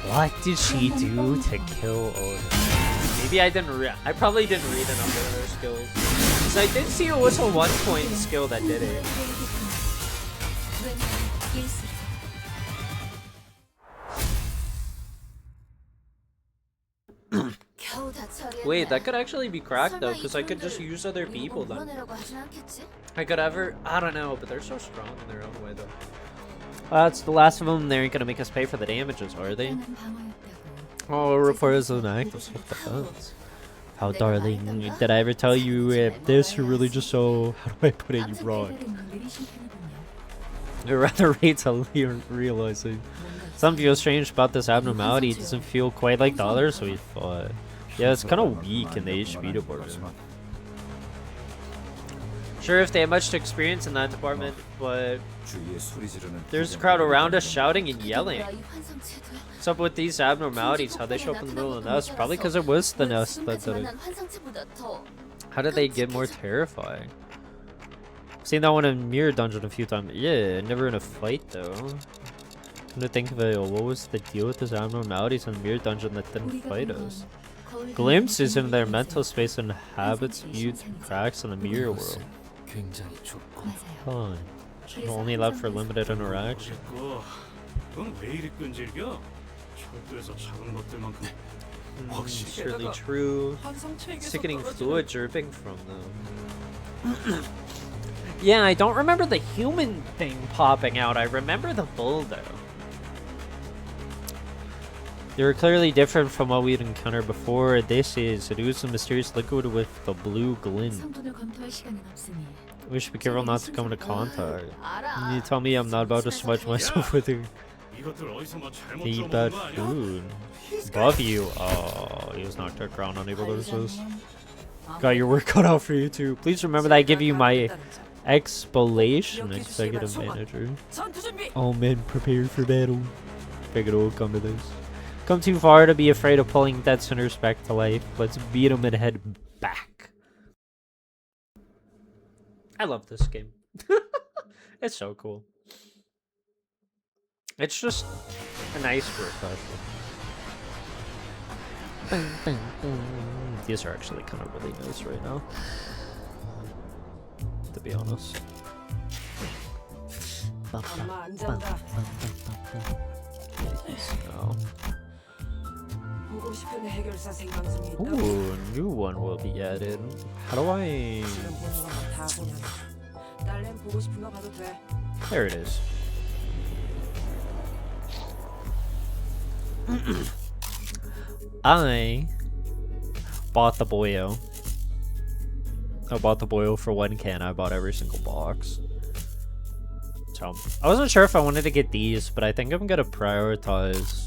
What did she do to kill Otis? Maybe I didn't I probably didn't read enough of her skills. Because I did see it was a 1-point skill that did it. Wait, that could actually be cracked though, because I could just use other people then. I could ever, I don't know, but they're so strong in their own way though. That's the last of them. They ain't gonna make us pay for the damages, are they? Oh, repairs an active self-defense. How darling, did I ever tell you this or really just so, how do I put it, you wrong? I'd rather wait till you're realizing. Something feels strange about this abnormality. It doesn't feel quite like the others we thought. Yeah, it's kind of weak in the HP department. Sure, if they have much experience in that department, but there's a crowd around us shouting and yelling. What's up with these abnormalities? How'd they show up in the middle of the nest? Probably because it was the nest that did it. How did they get more terrifying? Seen that one in Mirror Dungeon a few times. Yeah, never in a fight though. Come to think of it, what was the deal with these abnormalities in Mirror Dungeon that didn't fight us? Glimpses into their mental space and habits viewed through cracks in the mirror world. Fun. Only allowed for limited interaction. Surely true. Sickening fluid dripping from them. Yeah, I don't remember the human thing popping out. I remember the bull though. They were clearly different from what we'd encountered before. This is it was a mysterious liquid with the blue glint. We should be careful not to come into contact. You tell me I'm not about to smudge myself with it. Eat bad food. Above you. Oh, he was knocked to the ground, unable to resist. Got your work cut out for you too. Please remember that I give you my explanation, executive manager. All men prepared for battle. Figured it will come to this. Come too far to be afraid of pulling dead sinners back to life. Let's beat them and head back. I love this game. It's so cool. It's just a nice refresher. These are actually kind of really nice right now, to be honest. So. Ooh, a new one will be added. How do I... There it is. I bought the Boyo. I bought the Boyo for 1 can. I bought every single box. So, I wasn't sure if I wanted to get these, but I think I'm gonna prioritize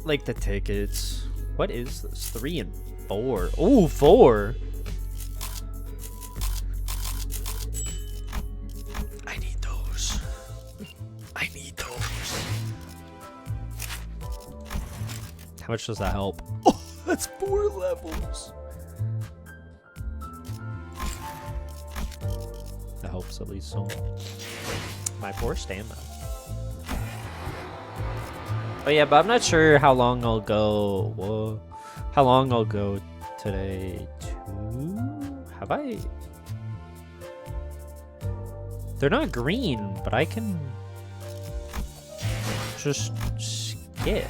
like the tickets. What is this? 3 and 4. Ooh, 4. How much does that help? Oh, that's 4 levels. That helps at least some. My 4 stamina. Oh yeah, but I'm not sure how long I'll go. Whoa. How long I'll go today. 2? Have I? They're not green, but I can just skip.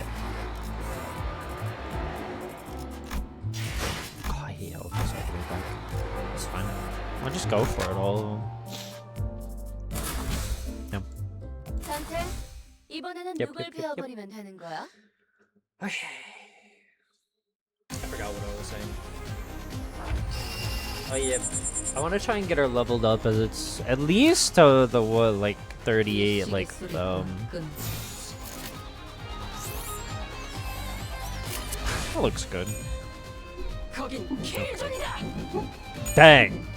Oh, I hate how it goes all the way back. It's fine. I'll just go for it all. Yeah. 단테, 이번에는 Yep, 누굴 yep, yep, yep. 베어버리면 되는 거야? Okay. I forgot what I was saying. Oh yeah, I want to try and get her leveled up as it's at least to the what, like 38, like that looks good. Dang.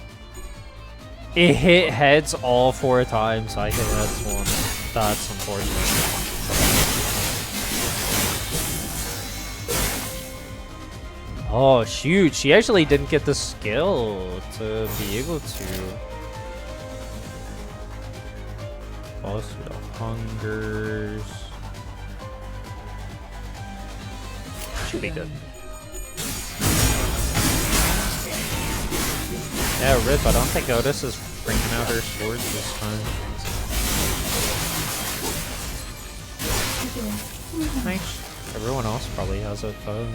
It hit heads all 4 times. I think that's one. That's unfortunate. Oh shoot, she actually didn't get the skill to be able to. Also the hungers. Should be good. Yeah, rip, I don't think Otis is bringing out her swords this time. Nice. Everyone else probably has it though.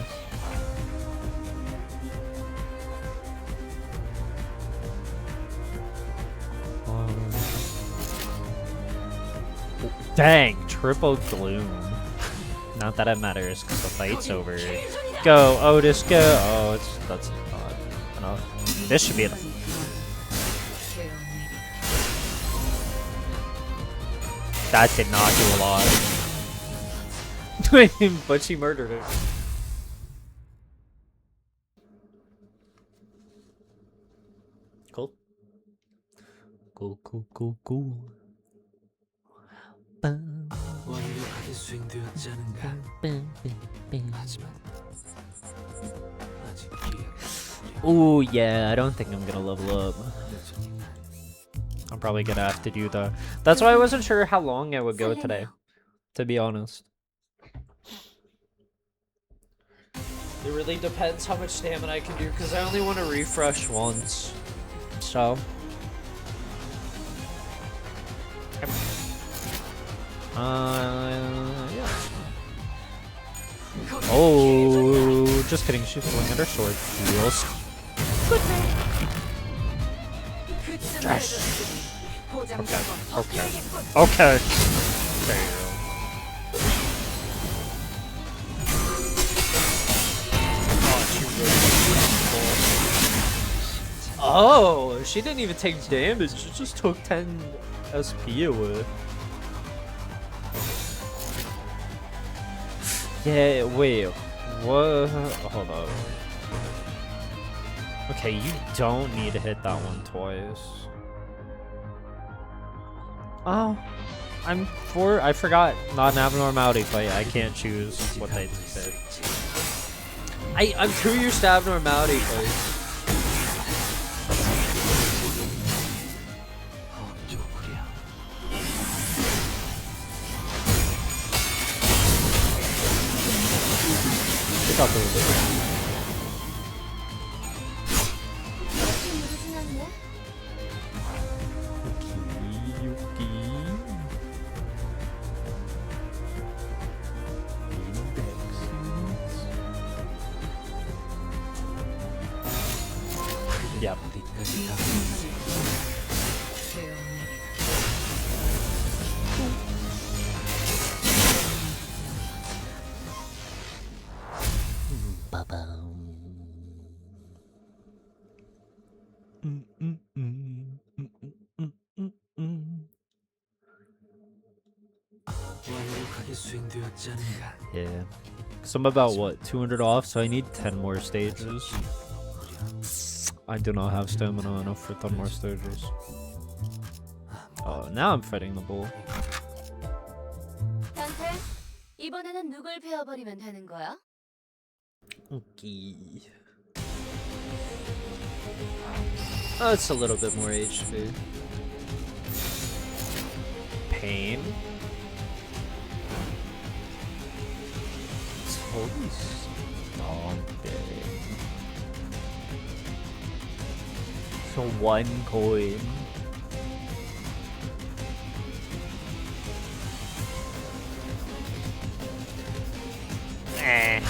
Dang, triple gloom. Not that it matters, because the fight's over. Go, Otis, go! Oh, that's not enough. This should be enough. That did not do a lot. But she murdered it. Cool. Cool. 완벽하게 수행되었지 않은가? 하지만 아직 기회가 Oh yeah, I don't think I'm gonna level up. I'm probably gonna have to do the. That's why I wasn't sure how long I would go today, to be honest. It really depends how much stamina I can do, because I only want to refresh once. So. Yeah. Oh, just kidding. She's pulling at her sword. Heals. Yes. Okay. There you go. Oh, she didn't even take damage. She just took 10 SP away. Yeah, wait. What? Hold up. Okay, you don't need to hit that one twice. Oh. I forgot. Not an abnormality fight. I can't choose what they pick. I'm too used to abnormality fights. 그렇게 무르진 않네. Yep. 완벽하게 수행되었지 않은가? Yeah. So I'm about what, 200 off, so I need 10 more stages. I do not have stamina enough for 10 more stages. Oh, now I'm fighting the bull. 단테, 이번에는 누굴 베어버리면 되는 거야? Okay. Oh, it's a little bit more HP. Pain. Holy something. So 1 coin. Eh.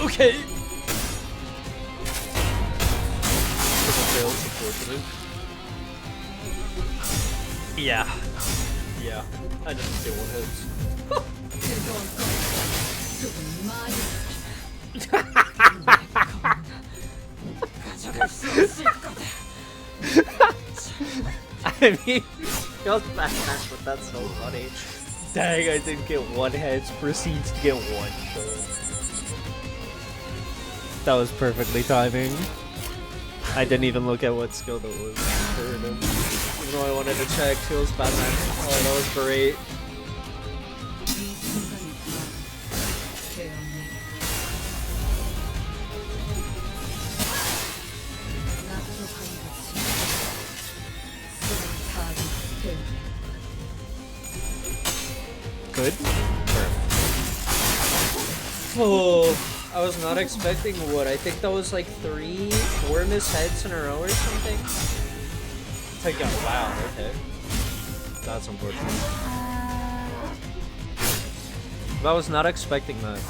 Okay. Yeah. Yeah. I didn't get 1 hit. I mean, feels bad, but that's so funny. Dang, I didn't get 1 hit. Proceeds to get 1 shot. That was perfectly timing. I didn't even look at what skill that was for him. Even though I wanted to check, feels bad, man. Oh, that was great. Good. Oh, I was not expecting what. I think that was like 4 missed heads in a row or something. It's like, oh, wow, okay. That's unfortunate. I was not expecting that,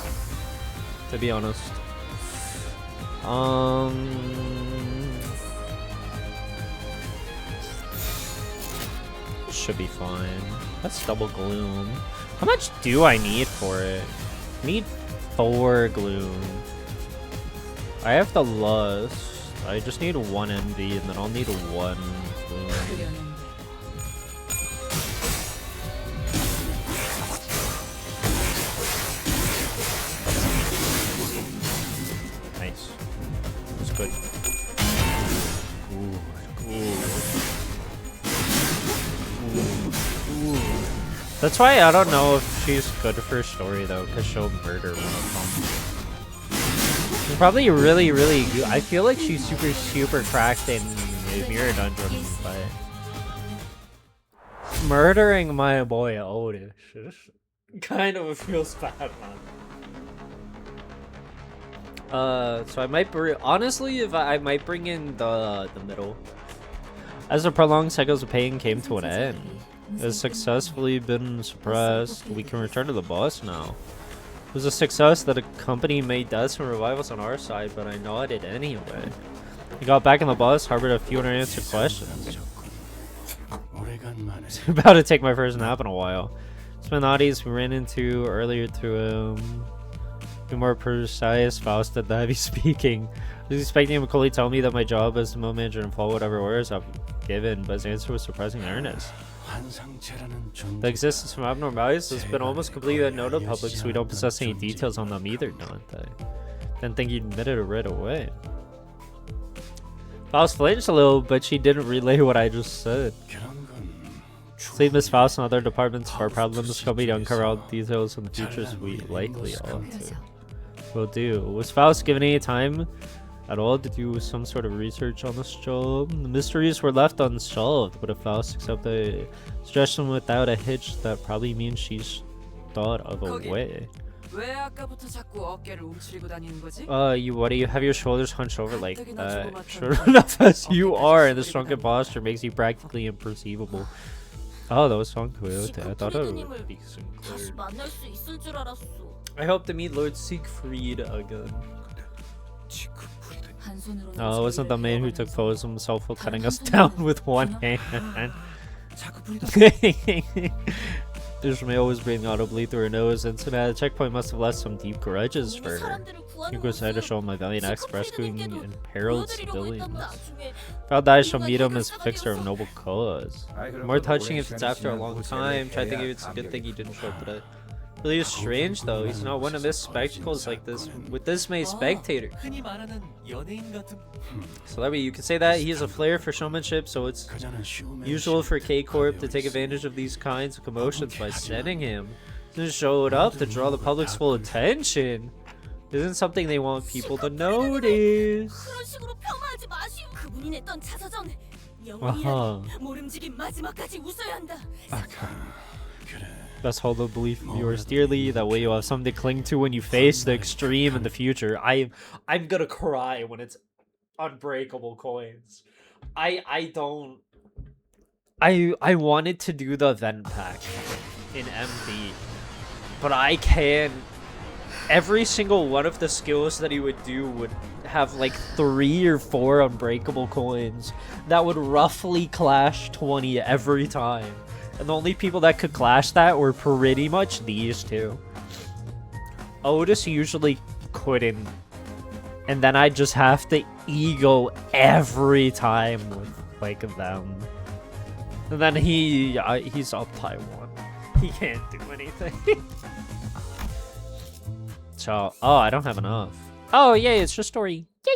to be honest. Should be fine. That's double gloom. How much do I need for it? I need 4 gloom. I have the lust. I just need 1 envy, and then I'll need 1 gloom. Nice. That's good. Ooh. That's why I don't know if she's good for story though, because she'll murder one of them. She's probably really good. I feel like she's super cracked in Mirror Dungeon, but murdering my boy Otis kind of feels bad, man. So I might honestly, if I might bring in the middle. As the prolonged cycles of pain came to an end, it has successfully been suppressed. We can return to the boss now. It was a success that a company made deaths and revivals on our side, but I nodded anyway. We got back in the boss, harbored a few unanswered questions. I'm about to take my first nap in a while. Some oddities we ran into earlier to be more precise, Faust did the heavy speaking. I was expecting him to coldly tell me that my job as the mill manager and follow whatever orders I've given, but his answer was surprisingly earnest. The existence of abnormalities has been almost completely unknown to the public, so we don't possess any details on them either, don't they? Didn't think you'd admitted it right away. Faust flinched a little, but she didn't relay what I just said. Leave Miss Faust and other departments of our problems company to uncover all the details in the futures we likely ought to. Will do. Was Faust given any time at all to do some sort of research on this job? The mysteries were left unsolved, but if Faust accepts a suggestion without a hitch, that probably means she's thought of a way. 왜 아까부터 자꾸 어깨를 움츠리고 다니는 거지? What do you have your shoulders hunched over like that? Short enough as you are, and the shrunken posture makes you practically imperceivable. Oh, that was Song Coyote. I thought it would be 다시 만날 수 있을 줄 알았어. I hope to meet Lord Siegfried again. Oh, it wasn't the man who took photos of himself while cutting us down with 1 hand. Ishmael was breathing audibly through her nose, and so that checkpoint must have left some deep grudges for her. You go aside to show him my valiant acts of rescuing imperiled civilians. If I'll die, I shall meet him as fixer of noble cause. More touching if it's after a long time. Try to think if it's a good thing he didn't show up today. Really strange though. He's not one of his spectacles like this with this many spectators. 흔히 말하는 연예인 같은 Celebrity, you could say that he has a flair for showmanship, so it's usual for K Corp to take advantage of these kinds of commotions by sending him to show it up to draw the public's full attention. Isn't something they want people to notice. 그런 식으로 폄하하지 마시오. 그분이 냈던 자서전 아하. 영웅이야. 모름지기 마지막까지 웃어야 한다. Best hold the belief of yours dearly. That way you'll have something to cling to when you face the extreme in the future. I'm gonna cry when it's unbreakable coins. I wanted to do the event pack in MD, but I can't. Every single one of the skills that he would do would have like 3 or 4 unbreakable coins that would roughly clash 20 every time. And the only people that could clash that were pretty much these two. Otis usually couldn't. And then I just have to ego every time with like them. And then he's up Taiwan. He can't do anything. So, oh, I don't have enough. Oh, yay, it's just story. Yay!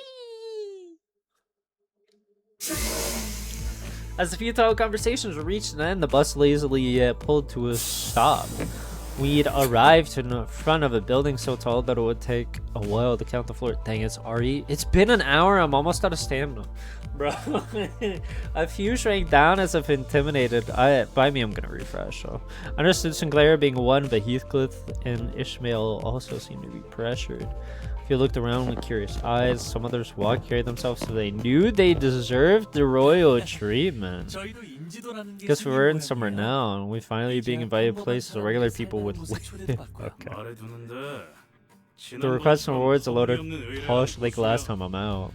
As the futile conversations reached an end, the bus lazily pulled to a stop. We'd arrived in front of a building so tall that it would take a while to count the floor. Dang, it's Ari. It's been an hour. I'm almost out of stamina. Bro, a few shrank down as if intimidated. By me, I'm gonna refresh. So, I understood Sinclair being one, but Heathcliff and Ishmael also seemed to be pressured. If you looked around with curious eyes, some others walked, carried themselves so they knew they deserved the royal treatment. 저희도 인지도라는 게 Guess we're in 생기고요. some renown. We finally being invited places where regular people would live. 초대받고요. 말해두는데 The requests and rewards loaded polished like last time I'm out.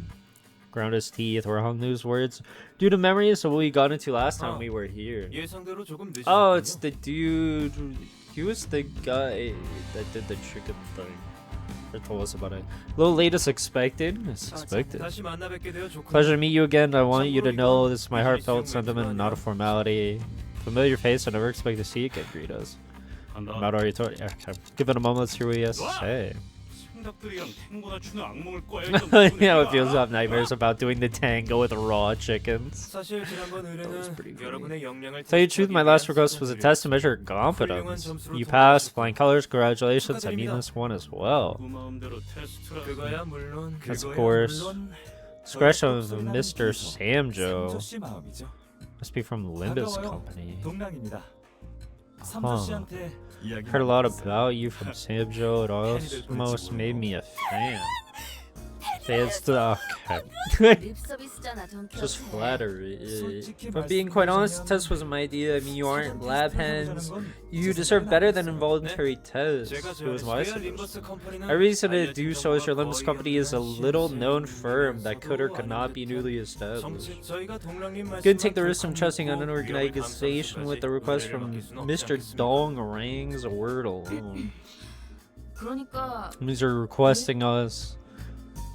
Ground his teeth or hung those words due to memories of what we got into last time we were here. 예상대로 조금 늦으셨군요. Oh, it's the dude. He was the guy that did the chicken thing. Or told us about it. A little late as expected. It's expected. 다시 만나 뵙게 되어 좋군요. Pleasure to meet you again. I want you to know this is my heartfelt sentiment, not a formality. Familiar face, I never expect to see it. Get greet us. I'm not already told. Yeah, okay. Give it a moment. Let's hear what he has to say. 생닭들이랑 탱고나 추는 악몽을 꿔야 You know, it feels to have nightmares about doing the tango with raw chickens. 사실 지난번 was pretty 의뢰는 여러분의 역량을 Tell you the truth, my last request was a test to measure competence. You passed, flying colors, congratulations. I mean this one as well. 마음대로 테스트라. 그거야 물론 That's of course. Discretion of Mr. Samjo. 씨 마음이죠. Must be from Limbus Company. 동랑입니다. Huh. 씨한테 이야기 Heard a lot about you from Samjo. It almost made me a fan. Fans to okay. 립 서비스잖아, 돈키호테. Just flattery. If I'm being quite honest, the test wasn't my idea. I mean, you aren't lab hands. You deserve better than involuntary tests. It was my suggestion. A reason to do so is your Limbus Company is a little known firm that could or could not be newly established. Couldn't take the risk of trusting an organization with a request from Mr. Dong Rang's word alone. 그러니까 These are requesting us.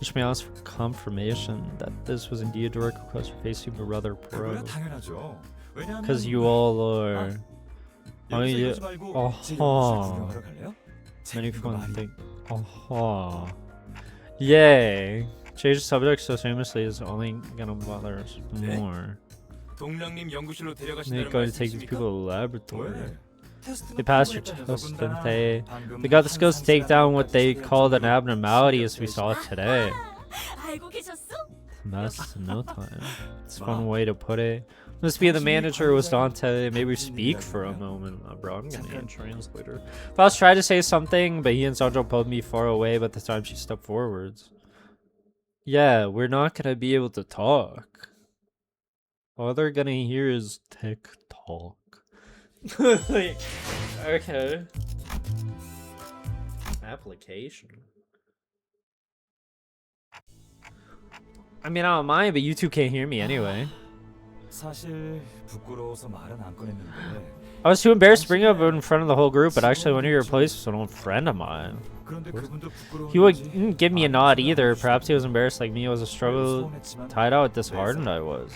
Ishmael asked for confirmation that this was indeed a direct request for face seemed rather pro. 그거야 당연하죠. 왜냐하면 Because you all are. 여기서 yeah. 이러지 말고 제 어허. 연구실 구경하러 갈래요? Many 재밌는 거 fun 많이. think. Yay. Change the subject so famously is only gonna bother us more. 동랑님 연구실로 They're 데려가신다는 going to take these 말씀이십니까? people to the laboratory. 왜? 테스트가 They passed your 통과했다면서 test, didn't 군단아. they? 방금 They got the skills to take down what they 한상사랑 called an 지금 abnormality as we saw today. 알고 계셨어? Mess in no time. It's one way to put it. Must be the manager was Dante. Maybe speak for a moment, bro. I'm gonna need a translator. If I was trying to say something, but he and Sanjo pulled me far away. But the time she stepped forwards. Yeah, we're not gonna be able to talk. All they're gonna hear is tick tock. Okay. Application. I mean, I don't mind, but you two can't hear me anyway. 사실 부끄러워서 말은 안 꺼냈는데 I was too embarrassed to bring it up in front of the whole group, but actually one of your places was an old friend of mine. 그런데 그분도 He wouldn't give me a nod either. Perhaps he was embarrassed like me. It was a struggle tied out, disheartened I was.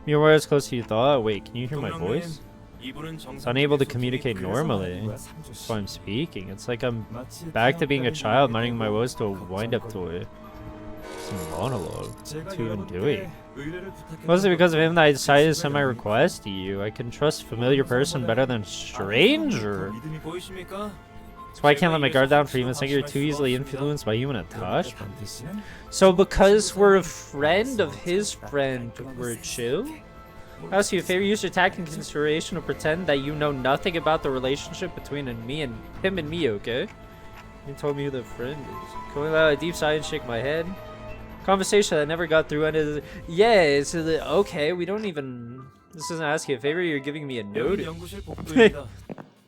You were as close as you thought. Wait, can you hear my voice? 이분은 It's unable to communicate normally. That's why I'm speaking. It's like I'm back to being a child minding my woes to a wind-up toy. Some monologue. What's he even doing? Mostly because of him that I decided to send my request to you. I can trust familiar person better than stranger. 보이십니까? That's why I can't let my guard down for even saying you're too easily influenced by human attachment. So because we're a friend of his friend, we're chill? I ask you a favor, use your tactic in consideration to pretend that you know nothing about the relationship between him and me, okay? You told me who the friend is. Can we allow a deep sigh and shake my head? Conversation that never got through ended. Yeah, it's okay, we don't even. This doesn't ask you a favor, you're giving me a notice.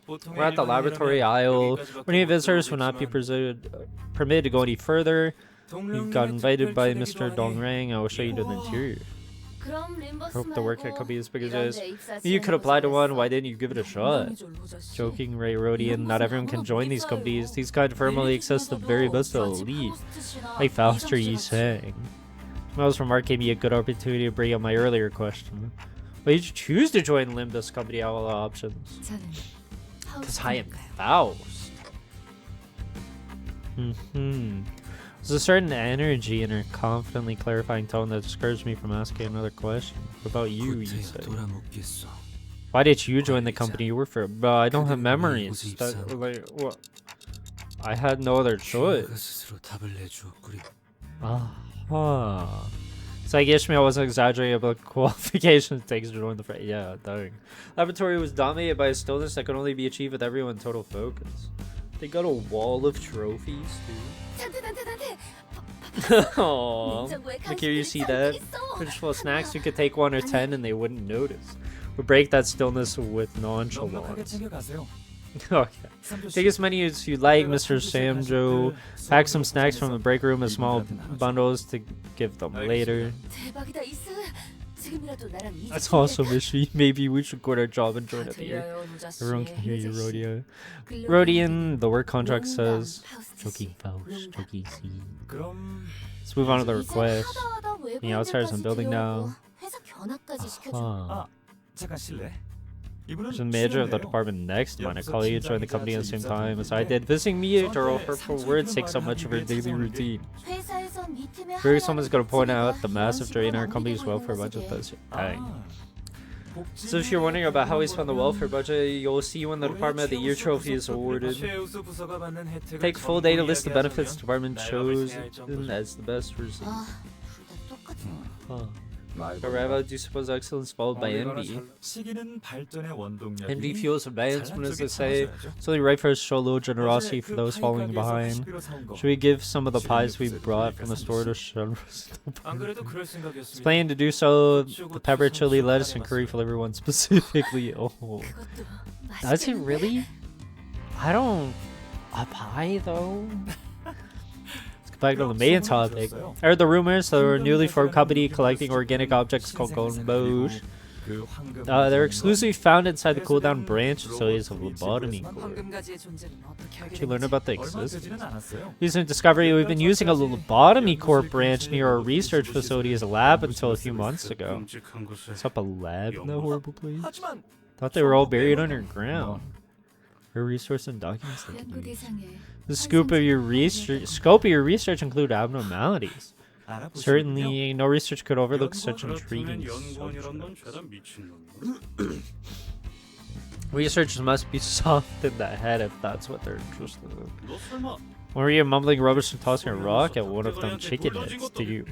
We're at the laboratory aisle. Any visitors will not be permitted to go any further. You got invited by Mr. Dongrang. I will show you to the interior. I hope the work could be as big as this. You could apply to one. Why didn't you give it a shot? Joking, Ray Rodian. Not everyone can join these companies. These kind firmly access the very best of the elite. Like Fauster Yi sang. Smells remark gave me a good opportunity to bring up my earlier question. Why did you choose to join Limbus Company out of all the options? Because I am Faust. There's a certain energy in her confidently clarifying tone that discouraged me from asking another question. What about you, you say? Why did you join the company you work for? But I don't have memories. Like, what? I had no other choice. So I guess I wasn't exaggerating about qualifications it takes to join the fray. Yeah, dang. Laboratory was dominated by a stillness that could only be achieved with everyone total focus. They got a wall of trophies, too. Aww. Like here you see that. Fridge full of snacks, you could take 1 or 10 and they wouldn't notice. We break that stillness with nonchalance. Okay. Take as many as you like, Mr. Samjo. Pack some snacks from the break room in small bundles to give them later. That's awesome, Ishi. Maybe we should quit our job and join up here. Everyone can hear you, Rodian. Rodian, the work contract says. Joking Faust, joking C. Let's move on to the request. The outsiders in building now. There's a manager of the department next to mine. A colleague joined the company at the same time as I did. Visiting me after all hurtful words take so much of her daily routine. Very someone's gonna point out the massive drain our company's welfare budget this year. Dang. So if you're wondering about how we spend the welfare budget, you'll see when the Department of the Year trophy is awarded. Take full day to list the benefits the department chose as the best received. However, do you suppose excellence followed by envy? Envy fuels advancement, as they say. It's only right for us to show a little generosity for those falling behind. Should we give some of the pies we brought from the store to Shunra's? It's planning to do so. The pepper, chili, lettuce, and curry for everyone specifically. Oh, does it really? I don't. A pie though. Back to the main topic. I heard the rumors that a newly formed company collecting organic objects called Golden Bosch. They're exclusively found inside the cooldown branch facilities of Lobotomy Corps. Did you learn about the existence? Recent discovery, we've been using a Lobotomy Corps branch near our research facility as a lab until a few months ago. What's up, a lab in that horrible place? Thought they were all buried underground. Your resource and documents they can use. The scope of your research include abnormalities. Certainly, no research could overlook such intriguing subjects. Researchers must be soft in the head if that's what they're interested in. When were you mumbling rubbish and tossing a rock at one of them chicken heads? Do you?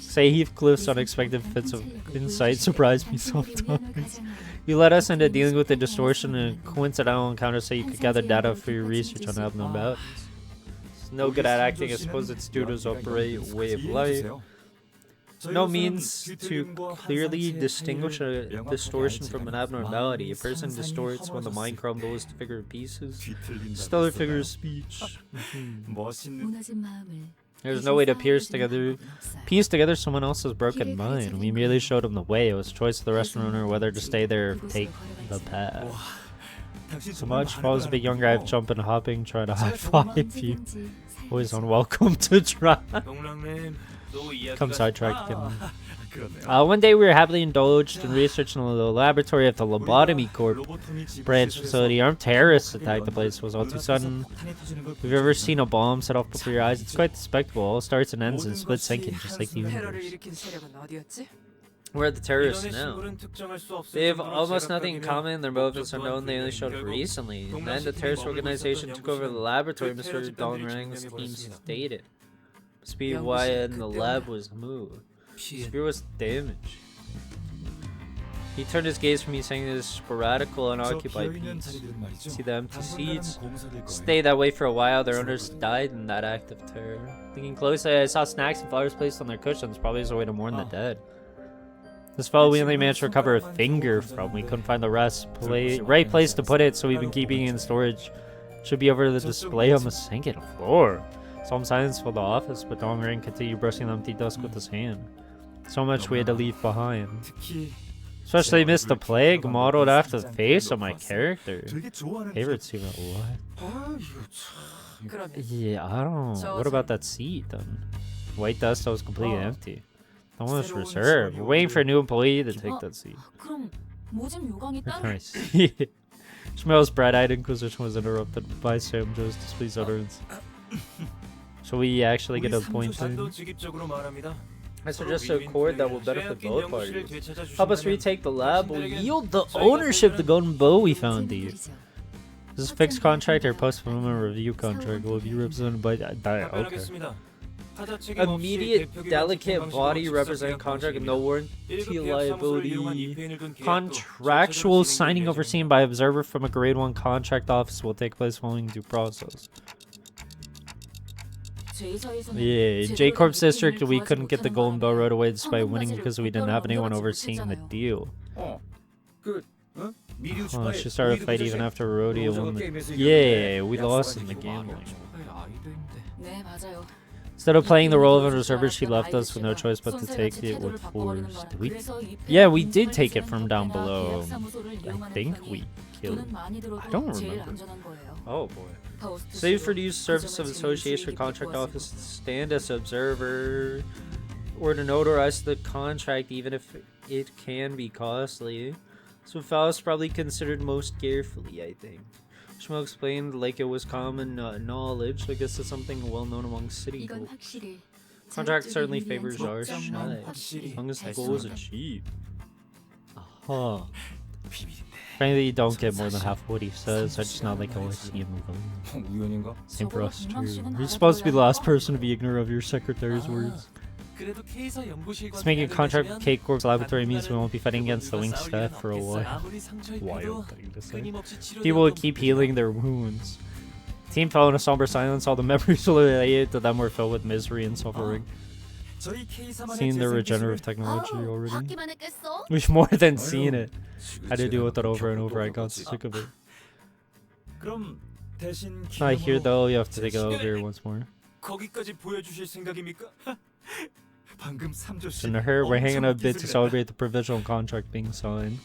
Say Heathcliff's unexpected fits of insight surprised me sometimes. You led us into dealing with the distortion and coincidental encounters so you could gather data for your research on abnormalities. It's no good at acting. I suppose it's due to his operate way of life. No means to clearly distinguish a distortion from an abnormality. A person distorts when the mind crumbles to figure pieces. Stellar figure of speech. There's no way to piece together someone else's broken mind. We merely showed him the way. It was a choice of the restaurant owner whether to stay there or take the path. So much. If I was a bit younger, I'd jump and hopping, try to high five you. Always unwelcome to try. 또 이야기가 Come sidetrack again. 그렇네요. One day we were happily indulged in research in the laboratory of the Lobotomy Corp branch facility. Armed terrorists attacked the place. It was all too sudden. Have you ever seen a bomb set off before your eyes? It's quite the spectacle. All starts and ends in split second, just like the 테러를 universe. 일으킨 세력은 어디였지? Where are the terrorists 이런 now? 식물은 특정할 수 없을 They have 정도로 almost nothing in 제각각이며 common. Their motives are 목적 known. They only 또한 showed up 불명확하고 recently. And then the 동남시팀이 terrorist 머물고 organization 있었던 took over the 연구소는 laboratory. 그 Mr. 테러 Dong 집단들이 Rang's 증명해 team 보였습니다. stated. Must be 연구실 why in the 그때는 lab was moved. 피해. Spear was damaged. He turned his gaze from me, saying this sporadical, unoccupied piece. See the empty seats? Stay that way for a while. Their owners died in that act of terror. Thinking closely, I saw snacks and flowers placed on their cushions, probably as a way to mourn the dead. This fellow we only managed to recover a finger from. We couldn't find the right place to put it, so we've been keeping it in storage. Should be over the display on the second floor. Some silence filled the office, but Dong Rang continued brushing the empty desk with his hand. So much we had to leave behind. Especially Mr. Plague, modeled after the face of my character. Favorite scene at what? 그러면 Yeah, I don't know. What about that seat then? White dust that was completely empty. That one was reserved. We're waiting for a new employee to take that seat. 그럼 모집 요강이 따로 I see. Schmel's bright-eyed inquisition was interrupted by Sam Joe's displeased utterance. Shall we actually get 우리 appointed? 삼조사도 직입적으로 말합니다. I 서로 suggest a win-win accord that will 플랜을 benefit 빼앗긴 both 연구실을 parties. 되찾아 Help us 주신다면 retake the lab. Will 당신들에겐 yield the 저희가 ownership of the 보유한 golden bow we found to you. 재밌죠. This is a fixed contract or post-fulfillment review contract will be represented by okay. 답변하겠습니다. 타자 책임 없이 Immediate 대표기관 delicate 집행 body 방식으로 representing 직접 contract 계약 and no warranty 일급 계약 사무소를 이용한 liability. 입회인을 둔 계약도 Contractual 전체적으로 signing 진행될 overseen 예정입니다. by observer from a grade 1 contract office will take place following due process. Yeah, J Corp's district, we couldn't get the golden bow right away despite winning because we didn't have anyone overseeing the deal. Oh, she started a fight even after Rodeo won the... Yeah, we lost in the gambling. 네, 맞아요. Instead of playing the role of a reserver, she left us with no choice but to take it with force. Did we? Yeah, we did take it from down below. I think we killed. I don't remember. Oh boy. Save for the use service of association or contract office to stand as observer or to notarize the contract even if it can be costly. So Faust probably considered most carefully, I think. Shmuel explained like it was common knowledge. I guess it's something well known among city 이건 folk. 확실히 Contract certainly 자격증을 favors 위한 our 접점만 side, 확실히 as long as the 달성하다. goal is achieved. Frankly, you don't get more than half what he says. I just not like always see him alone. 우연인가? Same for us too. 적어도 You're supposed to be the last person to be ignorant of your secretary's words. 그래도 K사 연구실과 Just making a 계약을 contract 맺으면 with K Corp's laboratory means we won't be fighting against the 그분과 Wing 싸울 staff 일은 for a 없겠어. while. 아무리 상처 Wild 입혀도 thing to say. 끊임없이 치료되었던 People will keep healing their wounds. The team fell in a somber silence. All the memories related to them were filled with misery and suffering. 저희 K사만의 Seen the 재생 regenerative 기술을 technology 아우, already. 받기만 했겠어? We've more than seen it. I had to deal with it over and over. I got sick of it. 그럼 대신 It's not here 기념으로 though. You have to take it over here once more. 거기까지 보여주실 생각입니까? 방금 삼조씨 In her, we're hanging a bit to celebrate the provisional contract being signed.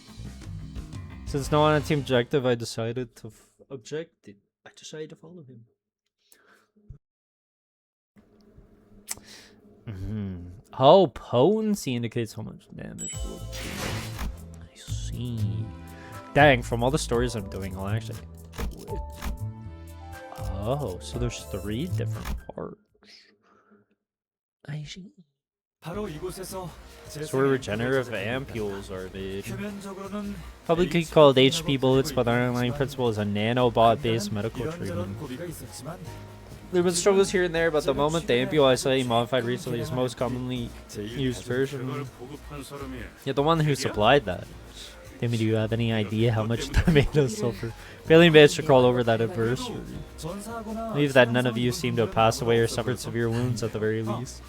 Since no one on team objective, I decided to I decided to follow him. Oh, potency indicates how much damage will do. I see. Dang, from all the stories I'm doing, I'll actually do it. Oh, so there's 3 different parts. I see. 바로 이곳에서 So we're regenerative ampules are made. 표면적으로는 Probably could call it HP bullets, but the underlying principle is a nanobot-based medical treatment. 이런저런 고비가 있었지만 There have been struggles here and there, but the moment the ampule I slightly modified recently is most commonly used version. 그걸 보급한 사람이 You're the one who supplied that. Timmy, do you have any idea how much that made us suffer? Barely managed to crawl over that adversary. 전사하거나 Believe that none of you seem to have passed away or suffered severe wounds at the very least.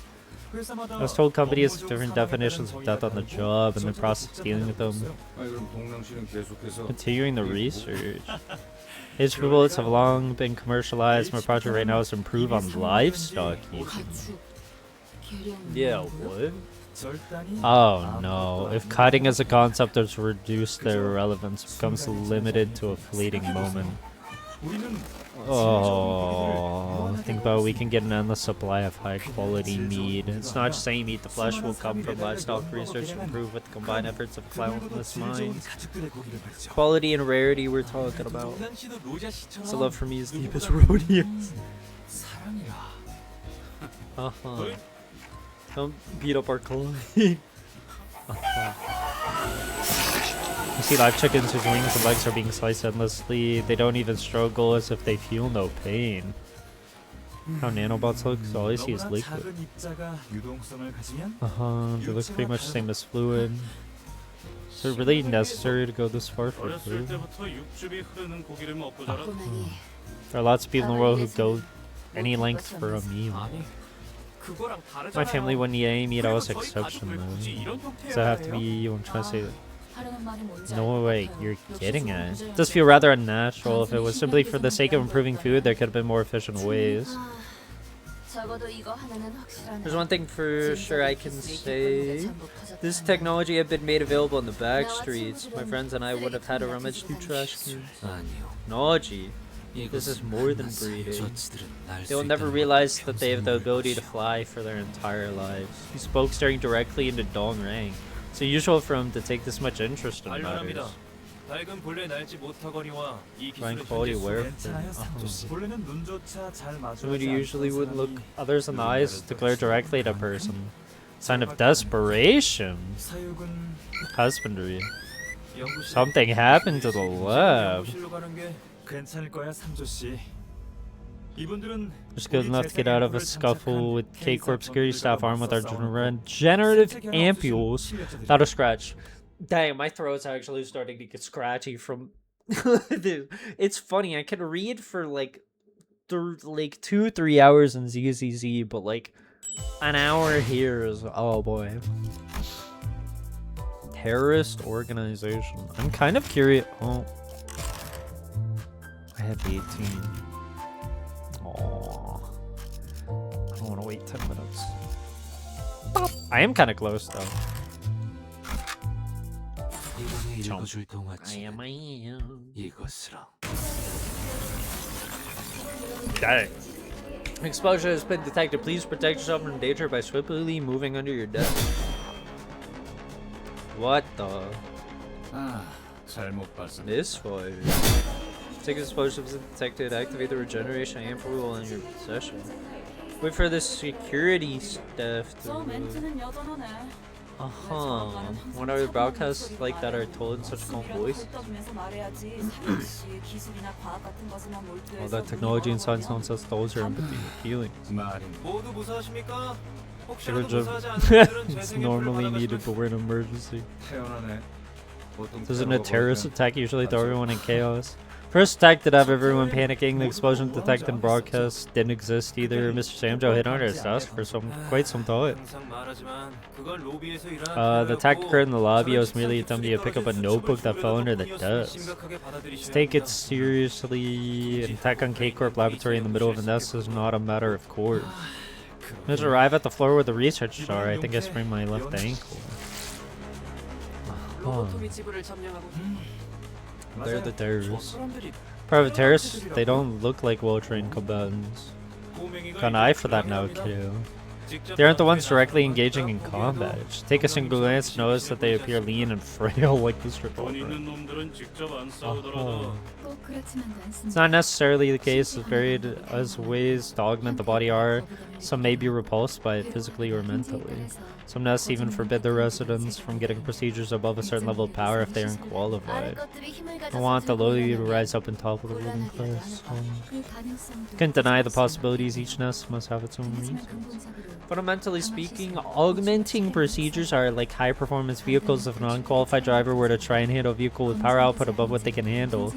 I was told companies have different definitions of death on the job and the process of dealing with them. 아니 그럼 동량실은 계속해서 Continuing the research. HP bullets have long been commercialized. My project right now is to improve on livestock keeping. 가축, 계량 Yeah, 뭐라고요? what? 절단이 Oh no. If cutting as a concept is reduced, their relevance becomes limited to a fleeting moment. 우리는 Oh, I think but we can get an endless supply of high quality meat. It's not just any meat, the flesh will come from livestock research and improve with the combined efforts of countless minds. Quality and rarity we're talking about. It's a love for me as deep as rodeos. Don't beat up our colleague. You see live chickens whose wings and legs are being sliced endlessly. They don't even struggle, as if they feel no pain. How nanobots look, so all I see is 너무나 liquid. 작은 입자가 유동성을 가지면 They look pretty much the same as fluid. Is it really necessary to go this far for 어렸을 food? 때부터 육즙이 흐르는 고기를 먹고 자라. 꼬맹이. There are lots of people in the world who go any length for a meal. 그거랑 다르잖아요. My family wouldn't eat any meat, I was exception though. Does that have to be you? I'm trying to say that. 하려는 말이 뭔지 No 알 것 way, 같아요. you're getting at it. It does feel rather unnatural. If it was simply for the sake of improving food, there could have been more efficient ways. 아, 적어도 이거 하나는 확실하네. There's one thing for sure I can say. This technology had been made available in the back streets. My friends and I would have had to rummage through trash cans. No, gee. This is more than breeding. They will never realize that they have the ability to fly for their entire lives. He spoke staring directly into Dong Rang. It's unusual for him to take this much interest in matters. 밝은 본래 날지 못하거니와 이 Fine 기술을 quality 현재 wear. 괜찮아요, 삼조씨. 본래는 눈조차 잘 마주하지 Somebody usually 않던 wouldn't look 사람이 others in the eyes to glare directly at a person. Sign of desperation. 사육은 Husbandry. 연구실 Something happened to the lab. 연구실로 가는 게 괜찮을 거야, 삼조씨. 이분들은 Just good 우리 enough to get out of a 재생의 scuffle with K K-Corp security staff armed with our 싸우는 regenerative 거. ampules. Without a scratch. Dang, my throat's actually starting to get scratchy from... Dude, it's funny, I can read for like 2-3 hours in ZZZ, but like an hour here is... Oh boy. Terrorist organization. I'm kind of curious... Oh. I have 18. Aww. I don't want to wait 10 minutes. I am kind of close though. I am. Dang. Exposure has been detected. Please protect yourself from danger by swiftly moving under your desk. What the? 아, 잘못 봤어. This fire. Take explosives detected. Activate the regeneration ampule in your possession. Wait for the security stuff to. 저 멘트는 여전하네. What are the broadcasts like that are told in such calm voice? All that technology and science nonsense dulls your empathy and feelings. 말이 모두 무사하십니까? Sugar 혹시라도 jump. 무사하지 않은 분들은 It's 재생에 normally 불러받아 needed, but we're in an emergency. 태어나네. 보통 Doesn't a 태어나고 terrorist 보니까 attack usually throw everyone in chaos? First attack did have everyone panicking. The explosion detected in broadcast didn't exist either. Mr. Samjo hid under his desk for quite some time. 항상 말하지만 그건 로비에서 일하는 The attack 피해였고 occurred in the lobby. I was 저런 merely 기술이 attempting to pick up a 떨어졌을 notebook that fell under the 첩을 desk. 심각하게 받아들이셔야 Just take it 합니다. seriously. An attack on K-Corp laboratory in the middle of a nest is not a matter of course. Let's arrive at the floor where the researchers are. I think I sprained my left ankle. 로보토미 지구를 점령하고 They're the terrorists. Private terrorists, they don't look like well-trained combatants. Got an eye for that now, kiddo. They aren't the ones directly engaging in combat. Just take a single glance to notice that they appear lean and frail like the strip 돈 over. 있는 놈들은 직접 안 싸우더라도 꼭 그렇지만도 않습니다. It's not necessarily the case, as varied as ways to augment the body are. Some may be repulsed by it physically or mentally. Some nests even forbid their residents from getting procedures above a certain level of power if they aren't qualified. I want the lowly to rise up and topple the ruling class. Can't deny the possibilities. Each nest must have its own reasons. Fundamentally speaking, augmenting procedures are like high-performance vehicles. If an unqualified driver were to try and handle a vehicle with power output above what they can handle,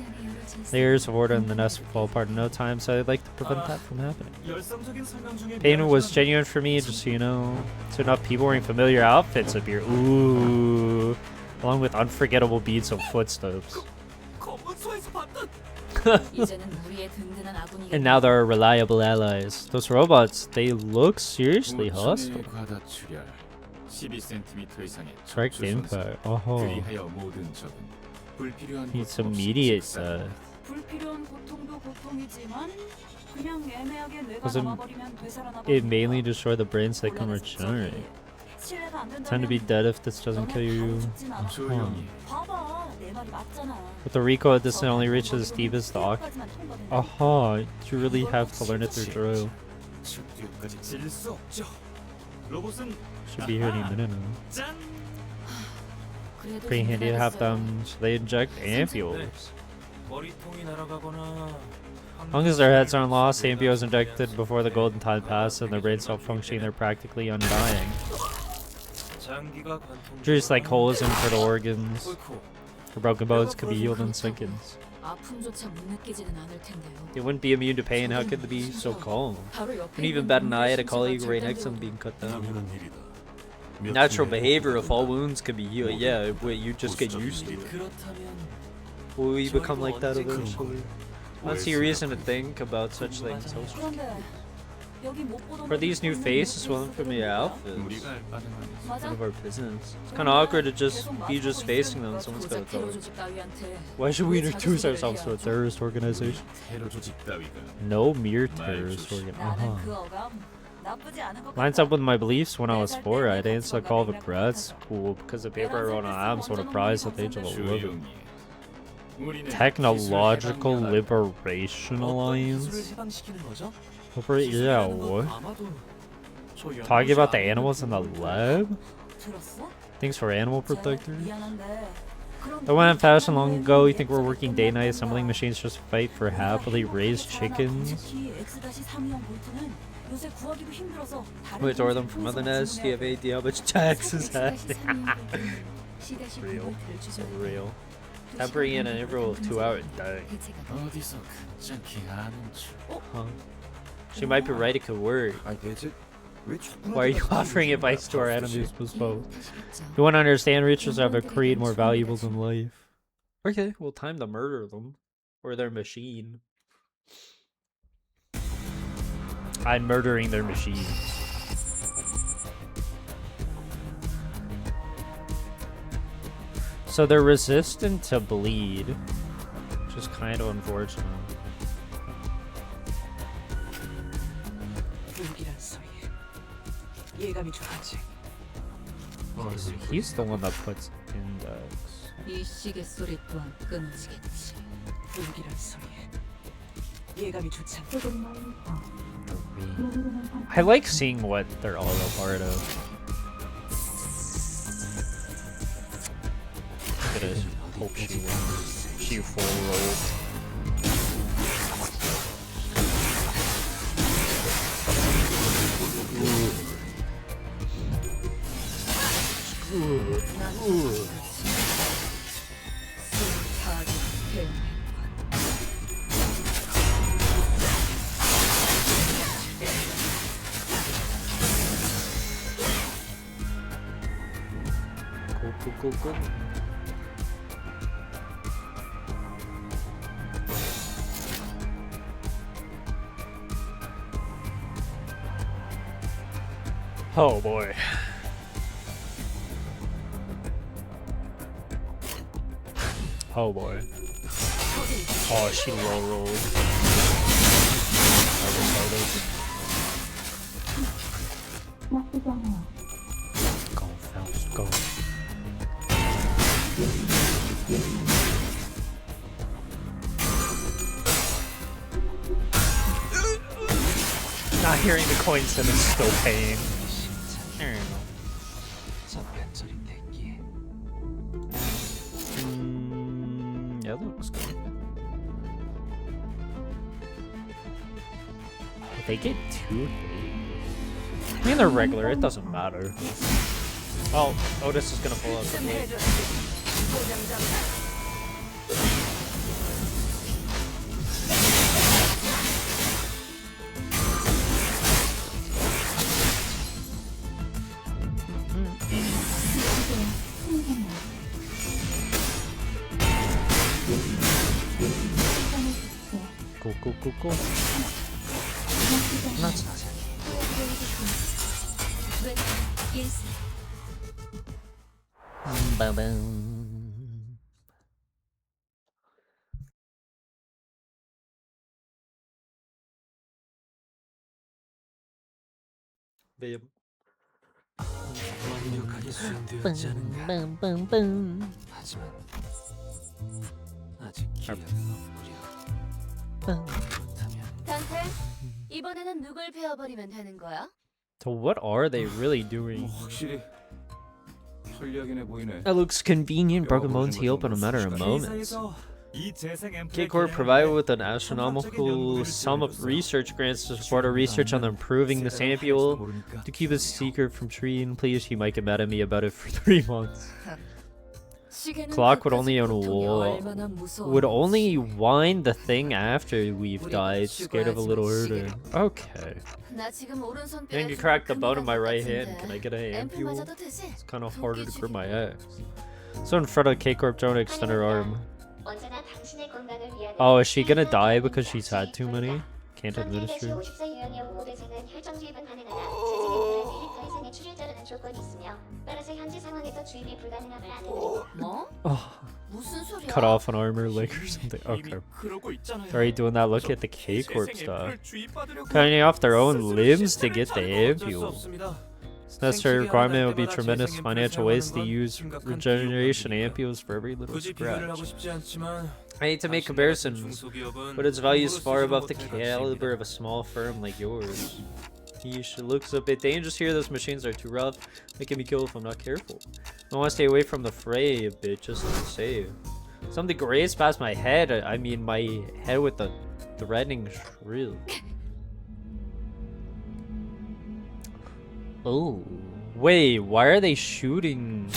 layers of order in the nest would fall apart in no time, so I'd like to prevent that from happening. 열성적인 설명 중에 Pain was genuine for me, just so you know. So enough people wearing familiar outfits appear. Ooh. Along with unforgettable beats of footsteps. 검문소에서 봤던 이제는 우리의 든든한 아군이 And now there are reliable allies. Those robots, they look seriously hostile. 과다 출혈. 12cm 이상의 Direct impact. Oh. 그리하여 모든 적은 불필요한 Needs 고통 없이 immediate 직사하고 불필요한 고통도 고통이지만 그냥 애매하게 뇌가 Doesn't 남아버리면 되살아나 it mainly 버리니까. destroy the brains that can regenerate? 신뢰가 안 Tend to be 된다면 dead if this doesn't kill you. 조용히. 봐봐, 내 말이 맞잖아. With the recoil, this only reaches as deep as the ox. 여기까지만 통과되면 Aha, you really have to learn it through drill. 죽기까지 찔릴 수 없죠. 로봇은 Should be here any minute now. 짠. 그래도 Pretty handy to have 든든하겠어요. them, so they inject ampules. 머리통이 날아가거나 As long as their heads aren't lost, the ampules injected before the golden time passes and their brains stop functioning, they're practically undying. 장기가 관통. Just like holes in for the organs. 옳고. Or broken bones could be healed in seconds. 아픔조차 못 느끼지는 않을 텐데요. They wouldn't be immune to pain, how could they be so calm? 바로 옆에 Couldn't even 있는 bat an eye at a 분들의 colleague 심지가 right next to them 절단되고 being cut down. 당연한 일이다. 몇 Natural 분의 behavior if all 행동들은 wounds could be healed. Yeah, wait, you just get 보수적인 used to it. 일이다. 그렇다면 Will we become like that 저희도 eventually? I don't 왜 see a reason to 생각해? think about such things. 그런데 여기 못 보던 For these new 분들은 faces with 왜 unfamiliar 쓰는 거야? outfits, 우리가 알 바는 아니지. 맞아? none of our business. It's kind of awkward to just be just facing them. Someone's gotta 고작 테러 tell them. 조직 따위한테 Why should we 왜 introduce 자기 ourselves to a 소개를 terrorist organization? 테러 조직 따위가 No mere 말 terrorist 조심. organ. 나는 그 어감 나쁘지 않은 것 Lines 같아. up with my beliefs when I was 4. I'd answer the call of a grad school because the paper I wrote on AMS won a prize at the age of 11. 조용히. 우리는 Technological 기술 해방연합. Liberation 어떤 Alliance? 기술을 해방시키는 거죠? Yeah, 기술이라는 건 what? 아마도 저 Talking about the 연구실 animals in the lab? 들었어? Thanks for animal 쟤 protectors? 미안한데 그럼 That went in fashion 왜 long ago. You 우리 think we're working day and night 엑스를 assembling machines just to fight for happily raised chickens? 특히 X-32형 볼트는 요새 구하기도 힘들어서 다른 Wait, or them 품질 from other 보호소만 nests? Do you have any idea how much taxes that? Real. Real. Tempering in an interval of 2 hours. Dang. 어디서 괜찮게 아는 줄. Huh. She might be right, it could work. 아니 대체 왜 축구나 Why are you offering advice to our enemies, Buspo? You want to understand riches have a creed more valuable than life. Okay, well, time to murder them. Or their machine. I'm murdering their machines. So they're resistant to bleed, which is kind of unfortunate. 불길한 소리. 예감이 좋아지. He's the one that puts index. 이 시계 소리 또한 끊어지겠지. 불길한 소리. 예감이 좋지 않다. I like seeing what they're all a part of. Look at this. Hope she wins. She full rolled. Go. Oh boy. Oh boy. Oh, she low rolled. Go, Faust, go. Not hearing the coin sound is still paying. Yeah, that looks good. If they get 2 hits. I mean, they're regular, it doesn't matter. Oh, Otis is gonna pull out the blade. Go. That's not it. Boom. 뱀. 완벽하게 수행되었지 않은가. 뿜뿜뿜. 하지만 아직 기회는 없구려. 그렇다면 단테, 이번에는 누굴 베어버리면 되는 거야? So what are they really doing? 확실히 편리하긴 해 보이네. That looks convenient. Broken bones heal up in a matter of moments. K사에서 이 재생 앰플의 K-Corp 개량을 provided 위해 with an astronomical sum of research grants to support our research on improving this ampule. To keep a secret from Tree and please, he might get mad at me about it for 3 months. Clock would only would only wind the thing after we've died. Scared of a little herder. Okay. 나 지금 오른손 I think you cracked the bone of my right hand. Can I get an ampule? It's kind of harder to grip my axe. So in front of K-Corp trying to extend her arm. 언제나 당신의 건강을 위한 Oh, is she gonna die because she's had too many? Can't administer. 50세 유형의 우호대생은 혈전 주입은 가능하나 재생 앰플은 1리터 이상의 출혈자라는 조건이 있으며 따라서 현지 상황에서 주입이 불가능함을 아는 뭐? Oh, 무슨 소리야? cut off an armor leg or something. Okay. 이미 그러고 있잖아요. They're already doing that. Look at the K-Corp 재생 stuff. 앰플을 주입받으려고 Cutting off their own 스스로 limbs to 시스템을 get the 찾고 어쩔 수 ampule. 없습니다. It's necessary requirement would be 생식이 tremendous 일어날 때 financial 재생 waste to 앰플을 use 사용하는 건 regeneration 심각한 ampules for every little 굳이 비교를 scratch. 하고 싶지 않지만 I hate to make comparisons, but its value is far above the caliber of a small firm like yours. Yeesh, it looks a bit dangerous here. Those machines are too rough. They can be killed if I'm not careful. I want to stay away from the fray a bit, just to be safe. Something grazed past my head. I mean, my head with the threatening shrill. Oh, wait, why are they shooting?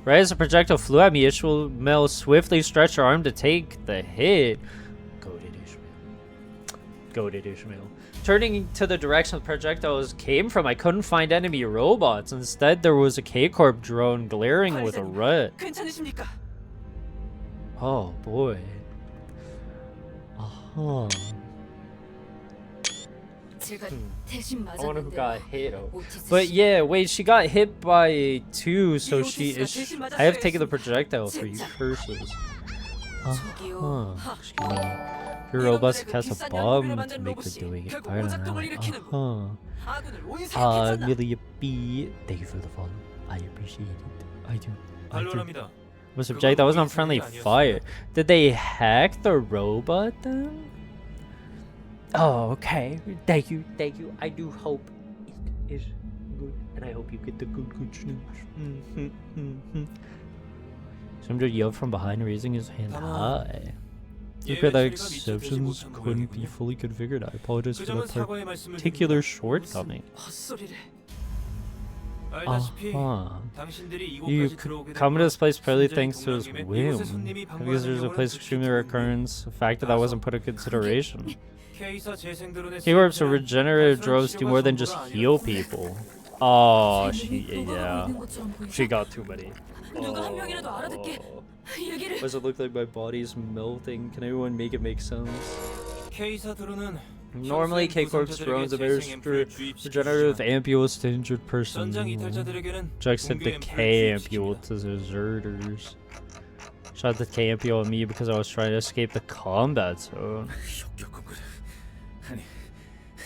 Right as the projectile flew at me, Ishmael swiftly stretched her arm to take the hit. Goated Ishmael. Goated Ishmael. Turning to the direction the projectiles came from, I couldn't find enemy robots. Instead, there was a K-Corp drone glaring with a red. 괜찮으십니까? Oh boy. Uh-huh. 제가 대신 I wonder who 맞았는데. got hit. But yeah, wait, she got hit by 2, so she is. I have taken the projectile for you curses. 저기요. Excuse me. Your robots cast a bomb to make the doing it. I don't know. 아군을 온 Really be. Thank you for the follow. I appreciate it. I do. 반론합니다. Was object that was not friendly fire. Did they hack the robot then? Oh, okay. Thank you. I do hope it is good, and I hope you get the good news. Sandra yelled from behind, raising his hand high. Look at the exceptions couldn't be fully configured. I apologize 그 for 점은 that 사과의 말씀을 particular 드립니다. shortcoming. 헛소리를. 알다시피 Uh-huh. 당신들이 You 이곳까지 들어오게 come to this place partly 순전히 thanks to his 동양님의 whim. 이곳에 손님이 Because there's a 방문하는 place 경우는 extremely recurrence, a factor that wasn't put in consideration. K사 재생드론의 K-Corp's 수용자는 regenerative 단순한 drones do more than just 치료가 heal 전부가 people. Oh, she got too many. 누가 한 명이라도 알아듣게 얘기를. Does it look like my body's melting? Can everyone make it make sense? K사 드론은 Normally, K-Corp's drones administer regenerative ampules to injured persons. 전장 이탈자들에게는 Jack said the 공개 K 앰플을 ampule to deserters. Shot the K ampule at me because I was trying to escape the combat zone. 역겹군 그래. 아니,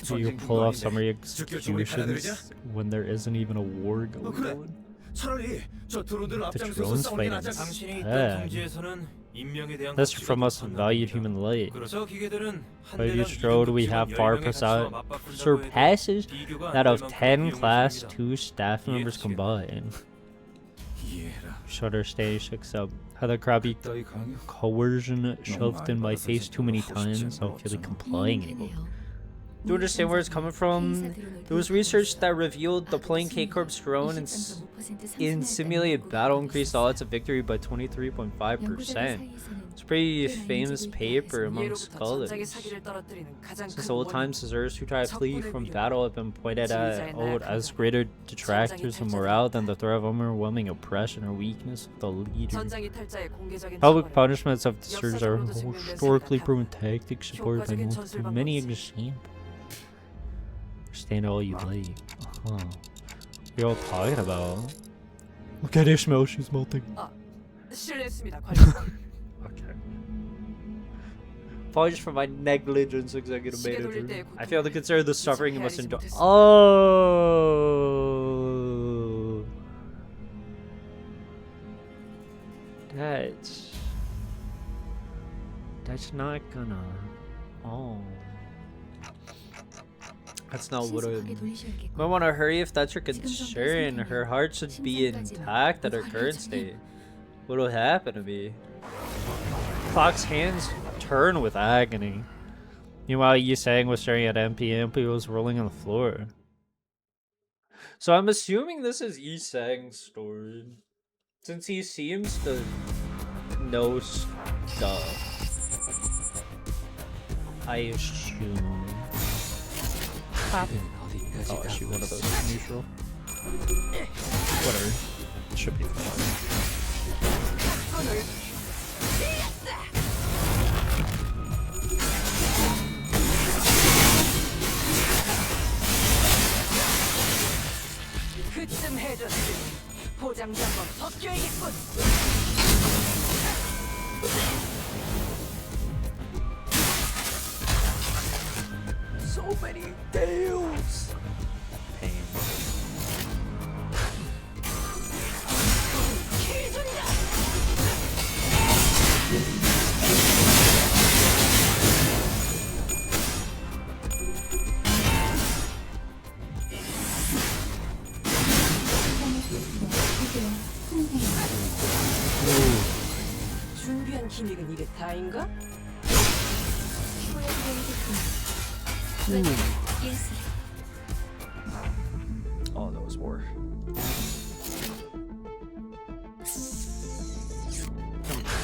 Do you pull off summary executions when there isn't even a war going 그래. on? 차라리 저 드론들 The 앞장서서 drones 싸우는 게 fight 낫지 않겠어? 당신이 instead. 있던 통지에서는 인명에 대한 That's 가치가 from us 높았나 valued 봅니다. human light. 저 기계들은 한 By 대당 each road we have far surpasses that of 10 class 2 staff members combined. 이해해라. Shutter stage shakes up. Had the crappy 따위 강요? coercion shoved in my face too many times, I don't feel like complying anymore. Do you understand where it's coming from? There was research that revealed the plane K-Corp's drone in simulated battle increased the odds of victory by 23.5%. It's a pretty famous paper among 예로부터 전장의 scholars. 사기를 떨어뜨리는 가장 Since 큰 old 원인. times, deserters who try to flee from battle have been pointed at as greater detractors of morale than the threat of overwhelming oppression or weakness of the leader. 전장 이탈자의 공개적인 Public 처벌에 punishments of deserters are historically proven tactics supported by many examples. Understand all you like. What are you all talking about? Look at Ishmael, she's melting. 실례했습니다, 관리님. Okay. Apologies for my negligence, executive 시계 돌릴 manager. 때의 I fail to consider the suffering you must 헤아리지 endure. 못했어. Oh, that's not gonna. Oh, that's not what I. 신속하게 돌리셔야겠고. I want to hurry if that's your concern. Her heart should be intact at her current state. What'll happen to me? Clock's hands turn with agony. Meanwhile, Yi Sang was staring at MP. MP was rolling on the floor. So I'm assuming this is Yi Sang's story, since he seems to know stuff. I assume. 그대는 어디까지 Oh, 가고 shoot, one of those 있을지. is neutral. Whatever. Should be fine. 그쯤 해줬으니 포장지 한번 벗겨야겠군. So many tales. Pain. 준비한 기믹은 이게 다인가? Oh, that was war.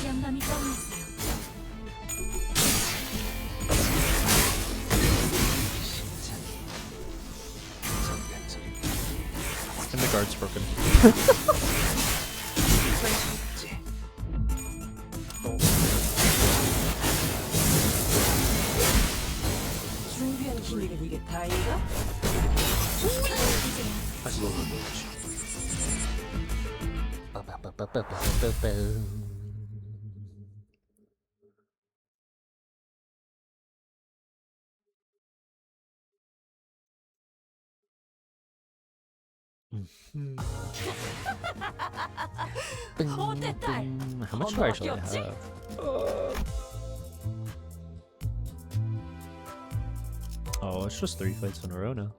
양감이 떠올랐어요. And the guard's broken. 준비한 기믹은 이게 다인가? I still lose. How much do I actually have? Oh, it's just 3 fights in a row now.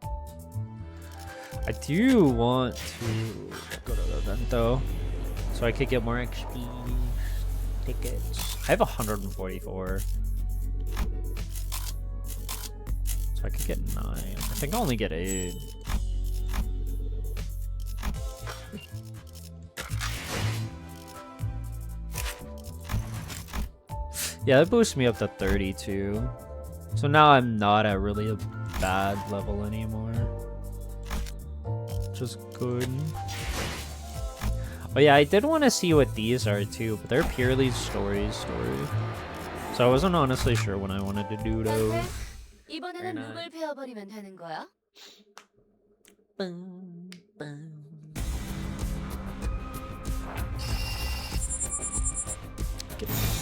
I do want to go to the event though, so I could get more XP tickets. I have 144, so I could get 9. I think I'll only get 8. Yeah, that boosts me up to 32. So now I'm not at really a bad level anymore. Which is good. Oh yeah, I did want to see what these are too, but they're purely story. So I wasn't honestly sure when I wanted to do those. 이번에는 Very 누굴 베어버리면 되는 거야?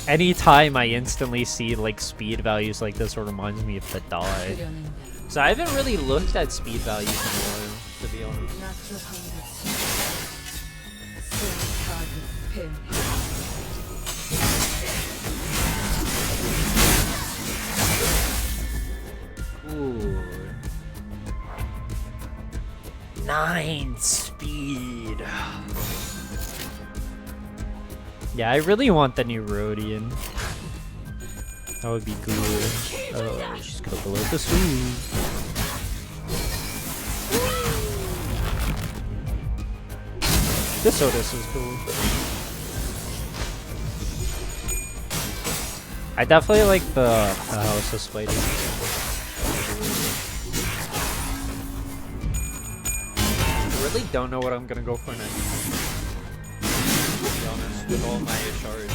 Anytime I instantly see like speed values like this, it reminds me of the die. So I haven't really looked at speed values anymore, to be honest. Ooh. 9 speed. Yeah, I really want the new Rhodian. That would be good. Oh, she's gonna blow up the swoop. This Otis is cool. I definitely like the House of Spidey. I really don't know what I'm gonna go for next. To be honest, with all my shards.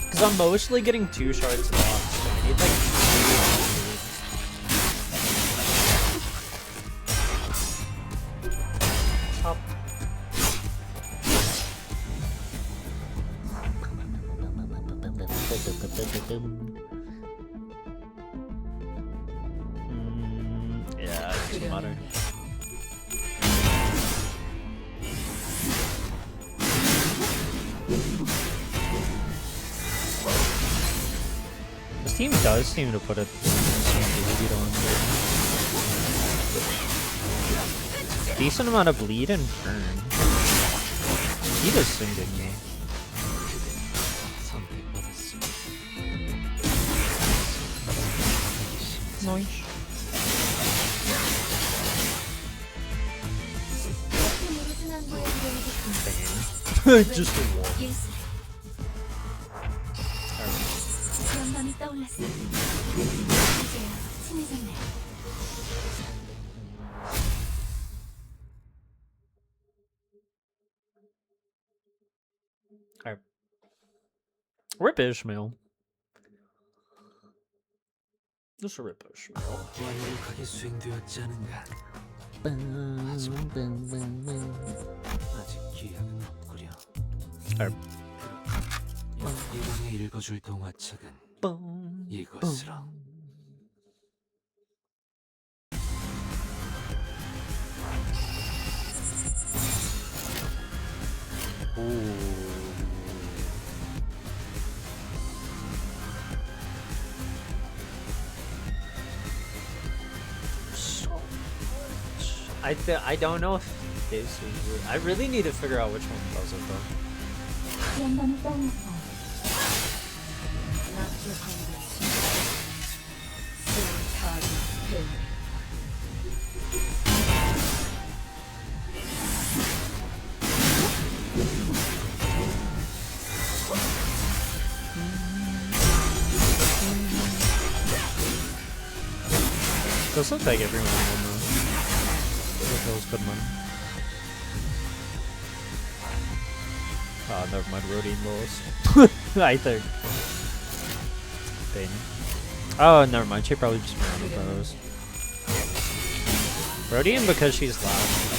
Because I'm mostly getting 2 shards lost. So I need like 2. Top. Yeah, it doesn't matter. This team does seem to put a bleed on there. Decent amount of bleed and burn. He does singing though. Nice. Just a wall. 영감이 떠올랐어. 이제야 친해졌네. Alright. Rip Ishmael. Just a rip Ishmael. 완벽하게 수행되었지 않은가? 아직 기약은 없구려. Alright. 이번에 읽어줄 동화책은 이것으로. I don't know if this is. I really need to figure out which one does it though. 영감이 떠올랐어. Does look like everyone won though. That was good money. Oh, never mind. Rodian lost. I think. Dang. Oh, never mind. She probably just ran with those. Rodian because she's last.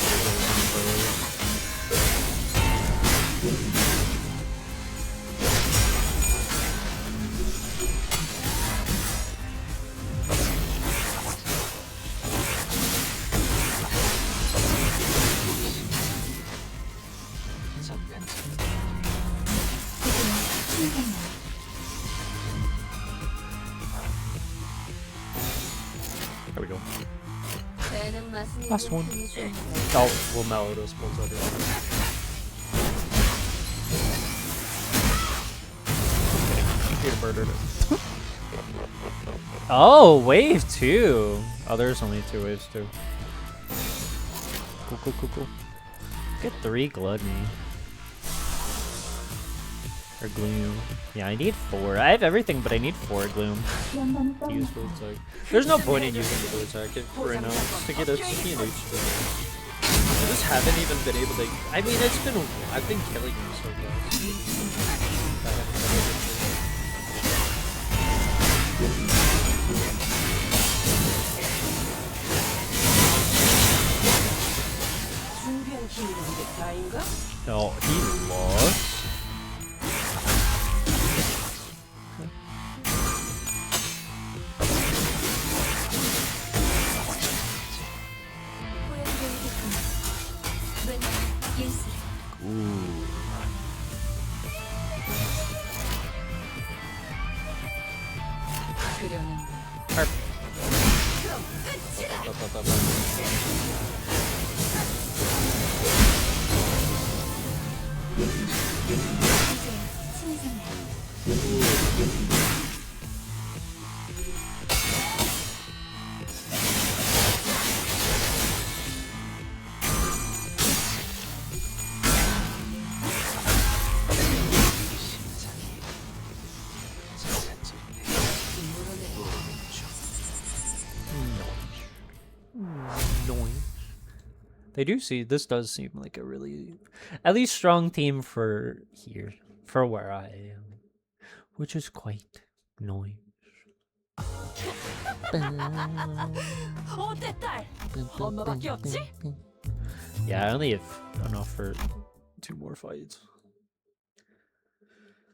There we go. Last one. Oh, we'll mellow those pulls out here. You're murdered it. Oh, wave 2. Oh, there's only 2 waves too. Cool. Get 3 Gluttony. Or Gloom. Yeah, I need 4. I have everything, but I need 4 Gloom. To use full attack. There's no point in using the full attack right now. Just to get a HP and HP. I just haven't even been able to. I mean, I've been killing him so fast. No, he lost. They do see this does seem like a really, at least strong team for here, for where I am, which is quite annoying. Yeah, I only have enough for 2 more fights.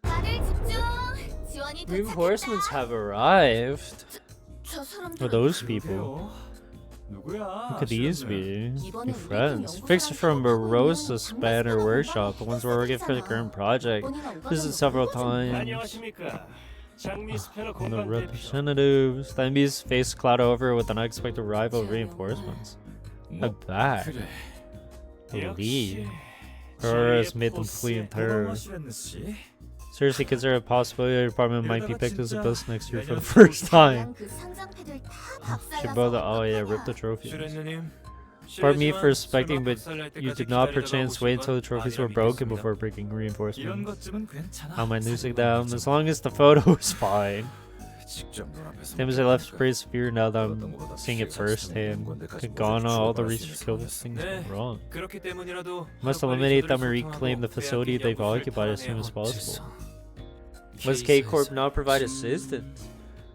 다들 집중. 지원이 Reinforcements 도착했다. have arrived. 저 사람들 Who are those people? 누구야? Who could these be? 이번에 Your 우리 friends. 팀 Fixed from 연구소랑 Rosa 하고 Spanner 있는 Workshop, the ones we're working for the current project. Visited several times. 안녕하십니까. 장미 스패너 And the 공방 대표. representatives. The enemies face cloud over with an unexpected arrival of reinforcements. I'm back. 그래. Believe. Aurora has made them flee in terror. Seriously consider it possible your department might be picked as a best next year for the first time. 그 상장패들 다 She brought the, oh yeah, 박살나서 rip the trophies. 슈레느님. Pardon me for 실례지만 suspecting, but 설마 you 박살날 did 때까지 not 기다리다가 perchance wait until the 오신 건 trophies were 아니라 broken 믿겠습니다. before breaking 이런 reinforcements. 것쯤은 괜찮아. How am I losing them? As long as the photo is fine. 직접 눈앞에서 Same as I left pretty severe now that 어떤 I'm 것보다 seeing it 시행착오는 firsthand. 연구원들까지 Could gone on all the 모두 research killed these things 네, wrong. 그렇기 때문이라도 Must 하루 빨리 eliminate them and 저들을 reclaim the 소통하고 facility 빼앗긴 they've 연구소를 occupied as soon as 탈환해야 possible. 죄송. Must K-Corp not provide assistance?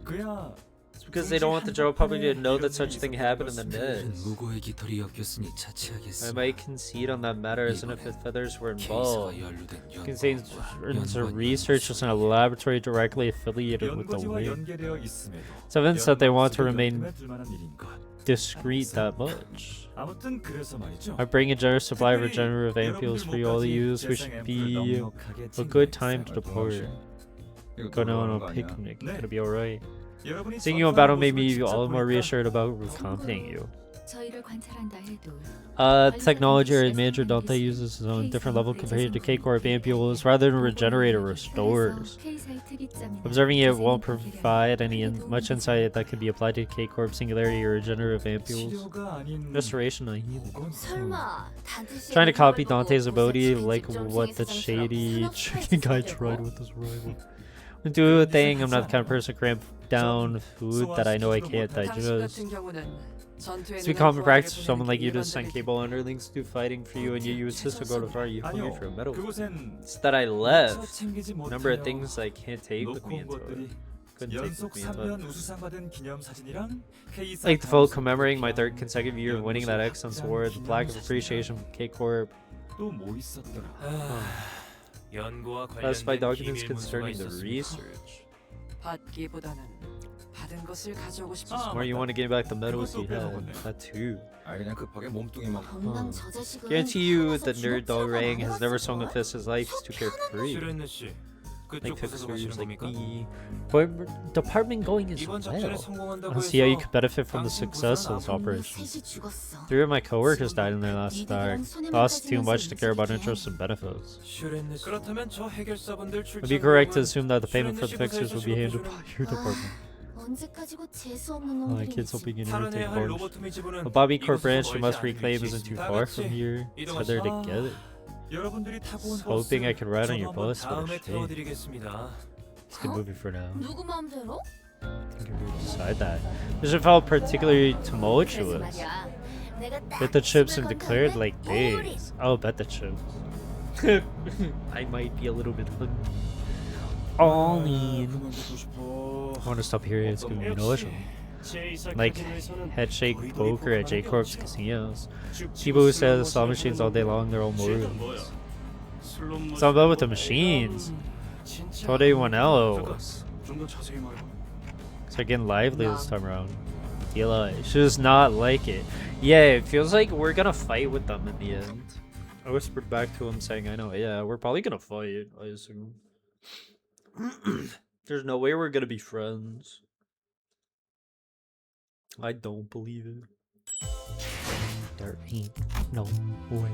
그야 It's because they don't want the general public to know that such thing happened in the nest. 무고의 깃털이 엮였으니 I 자치하겠어. might concede on that matter as if the feathers were 케이스와 involved. 연루된 Contains 연구원과 researchers in a laboratory directly affiliated with the 연구지와 wing. 연계되어 있음에도 It's evidence that they want to remain 들만한 일인 것. discreet that much. 아무튼 그래서 말이죠. By bringing a generous supply of regenerative ampules for you all to use, we should be a good time to depart. Going on a picnic. Gonna be alright. Seeing you in battle made me all the more reassured about accompanying you. 저희를 관찰한다 해도 Technology our manager Dante uses his own different level compared to K-Corp ampules rather than regenerate or restores. Observing it won't provide much insight that can be applied to K-Corp singularity or regenerative ampules. Restoration on healing. 설마 다드시 Trying to copy Dante's ability like what the shady chicken guy tried with his rival. Do a thing, I'm not the kind of person to cramp down food that I know I can't digest. It's become a practice for someone like you to send cable underlings to do fighting for you and yet you insist to go to far you hungry for a medal. It's that I left. Number of things I can't take with me into it. Couldn't take with me into it. Like the photo commemorating my third consecutive year of winning that Excellence Award, the plaque of appreciation from K-Corp. 또뭐 있었더라. 연구와 Classified 관련된 documents 기밀 문서가 concerning the 있었습니다. research. 받기보다는 받은 것을 가져오고 싶어. Or you want to get back the medals you had. That too. 아 그냥 급하게 몸뚱이만. 건강 저 자식은 Guarantee you that 태어나서 nerd dog 주먹 Rang has never 잡아먹었어. swung a fist his life is too carefree. 슈레느 씨, Like 그쪽 곳에서 가시는 fixers like 겁니까? me. But department going is 이번 작전에 well. 성공한다고 I'll see how you 해서 could benefit from the 당신 success 부상 of this 동료 operation. 셋이 죽었어. 3 of my coworkers died in their last attack. Lost too much to care about interests and benefits. 슈레느 씨. 그렇다면 저 해결사분들 Would 출장 be correct to 비용은 assume that the payment for the 슈레느 씨 fixers would be handled by your department. 언제까지고 재수 없는 Oh, my 놈들이 kids hoping you never take 탈환해야 할 part. 로보토미 지부는 The Bobby Corp 이곳에서 branch you 멀지 must 않은 reclaim 위치에 isn't too 다 far 같이 from here, so they're together. 여러분들이 타고 온 Just hoping I could ride on your 저도 bus, 한번 but 다음에 shit. 태워드리겠습니다. It's a good movie for now. 누구 마음대로? I can really decide that. This one felt particularly 그래서 tumultuous. 말이야. 내가 딱 Bet the chips 집을 and declared 건너면 like 보리. this. Oh, bet the chips. I might be a little bit hungry. Oh, man. I want to stop here. It's gonna be no issue. Like head shake poker at J Corp's casinos. People who stare at the slot machines all day long, they're all morons. It's all about with the machines. Told everyone else. 좀더 자세히 말해봐. Start getting lively this time around. DLI. She does not like it. Yeah, it feels like we're gonna fight with them in the end. I whispered back to him saying, I know, yeah, we're probably gonna fight, I assume. There's no way we're gonna be friends. I don't believe it. There ain't no way.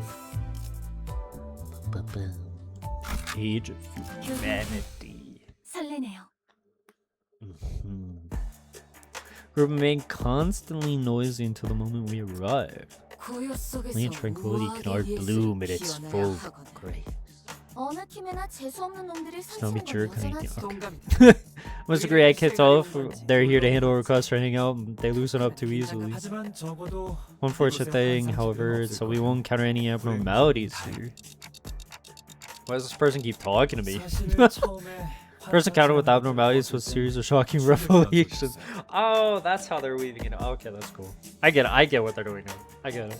Age of humanity. 설레네요. Group remained constantly noisy until the moment we arrived. 고요 속에서 Plain tranquility cannot bloom at its full grace. 어느 팀에나 재수 없는 놈들이 Snobby 설치는 jerk, 건 I 여자가 think. Must agree, I can't tell if they're here to handle requests or hang out. They loosen up too easily. 하지만 적어도 One fortunate thing, however, is that we won't encounter any abnormalities here. Why does this person keep talking to me? 사실 처음에 First encounter with abnormalities was a series of shocking revelations. Oh, that's how they're weaving it. Okay, that's cool. I get it. I get what they're doing now. I get it.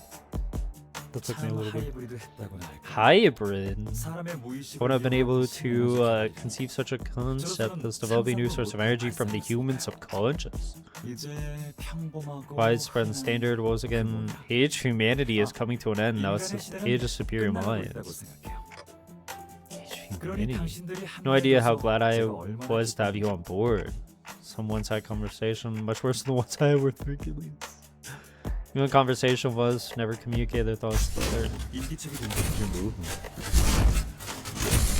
That took me a little bit. 하이브리드 했다고나 할까? Hybrid. 사람의 무의식을 Would have been able to 생각하는 conceive such a concept as developing new source of energy from the human subconscious. 이제 평범하고 Widespread and standard was again, age of humanity is coming to an end. Now it's the age of superior minds. Age of humanity. No idea how glad I was to have you on board. Some one-side conversation, much worse than the ones I had with Hercules. You know, conversation was never communicate their thoughts to the third. I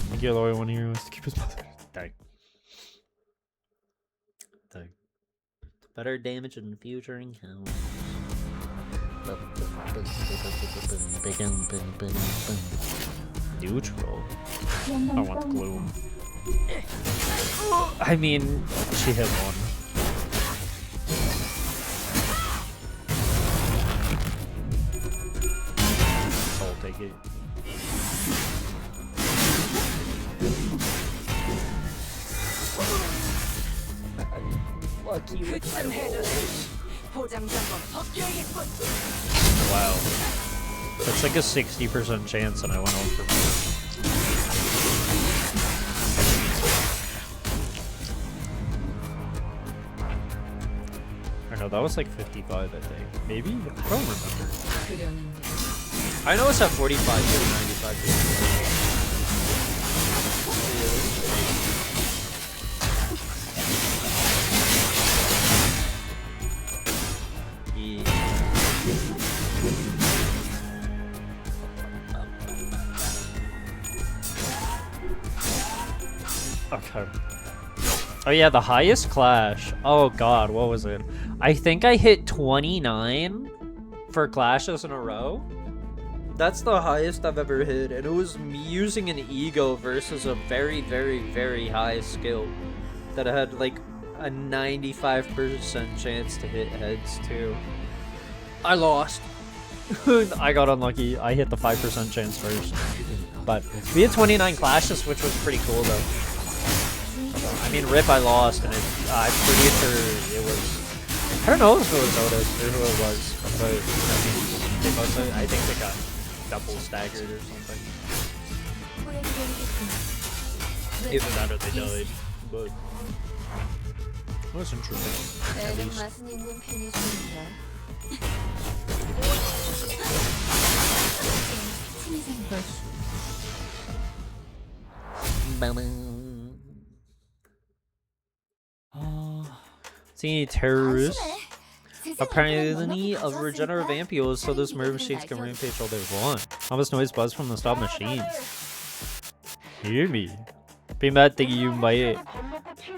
think you're the only one here who wants to keep his mother. Dang. Dang. Better damage in future encounters. Neutral. I want gloom. I mean, she hit one. I'll take it. Lucky with my rolls. Wow. That's like a 60% chance and I went on for 4. Or no, that was like 55, I think. Maybe? I don't remember. I know it's at 45 to 95. Okay. Oh yeah, the highest clash. Oh god, what was it? I think I hit 29 for clashes in a row. That's the highest I've ever hit, and it was me using an ego versus a very, very, very high skill that I had like a 95% chance to hit heads too. I lost. I got unlucky. I hit the 5% chance first. But we had 29 clashes, which was pretty cool though. I mean, RIP, I lost, and I'm pretty sure it was... I don't know if it was Otis or who it was, but I mean, they mostly, I think they got double staggered or something. Either that or they died, but... It was interesting, at least. See, terrorists. Apparently, of regenerative ampules, so those murder machines can rampage all they want. Almost noise buzz from the stop machines. Hear me? Be mad that you might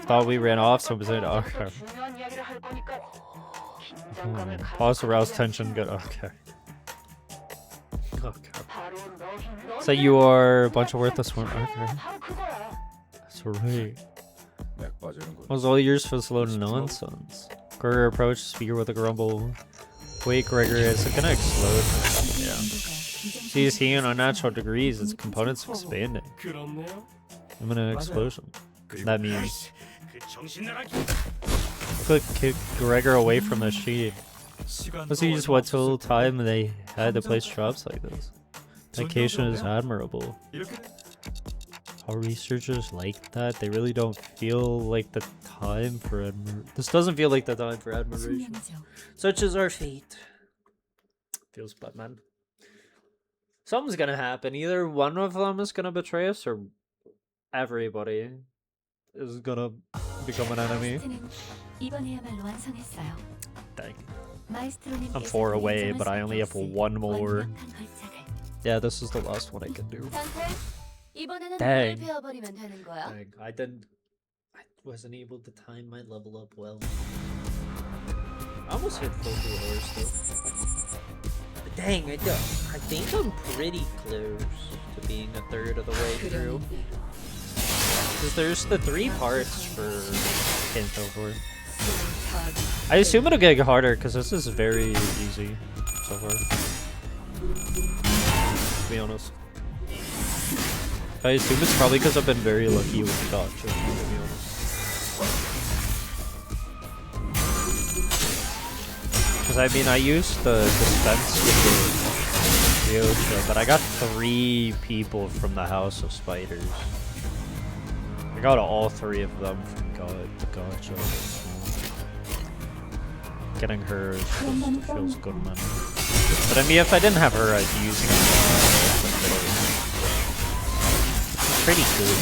thought we ran off, so was it okay. Pause to rouse tension. Good. Okay. Okay. So you are a bunch of worthless one. Okay. That's right. Was all yours for this load of nonsense. Gregor approached speaker with a grumble. Wait, Gregor, is it gonna explode? Yeah. She's heating on unnatural degrees, its components expanding. Imminent explosion. That means kick Gregor away from the sheet. Let's use what total time they had to place traps like this. Dedication is admirable. How researchers like that? They really don't feel like the time for admiration. This doesn't feel like the time for admiration. Such is our fate. Feels bad, man. Something's gonna happen. Either one of them is gonna betray us, or everybody is gonna become an enemy. Dang. I'm 4 away, but I only have 1 more. Yeah, this is the last one I can do. Dang. Dang. I wasn't able to time my level up well. I almost hit full 2 hours though. But dang, I think I'm pretty close to being a third of the way through. Because there's the 3 parts for Canto IV. I assume it'll get harder because this is very easy so far. To be honest. I assume it's probably because I've been very lucky with the dodge, to be honest. Because I mean, I used the dispense with the Ryocho, but I got 3 people from the House of Spiders. I got all 3 of them from the Gacha. Getting her feels good, man. But I mean, if I didn't have her, I'd be using it's pretty good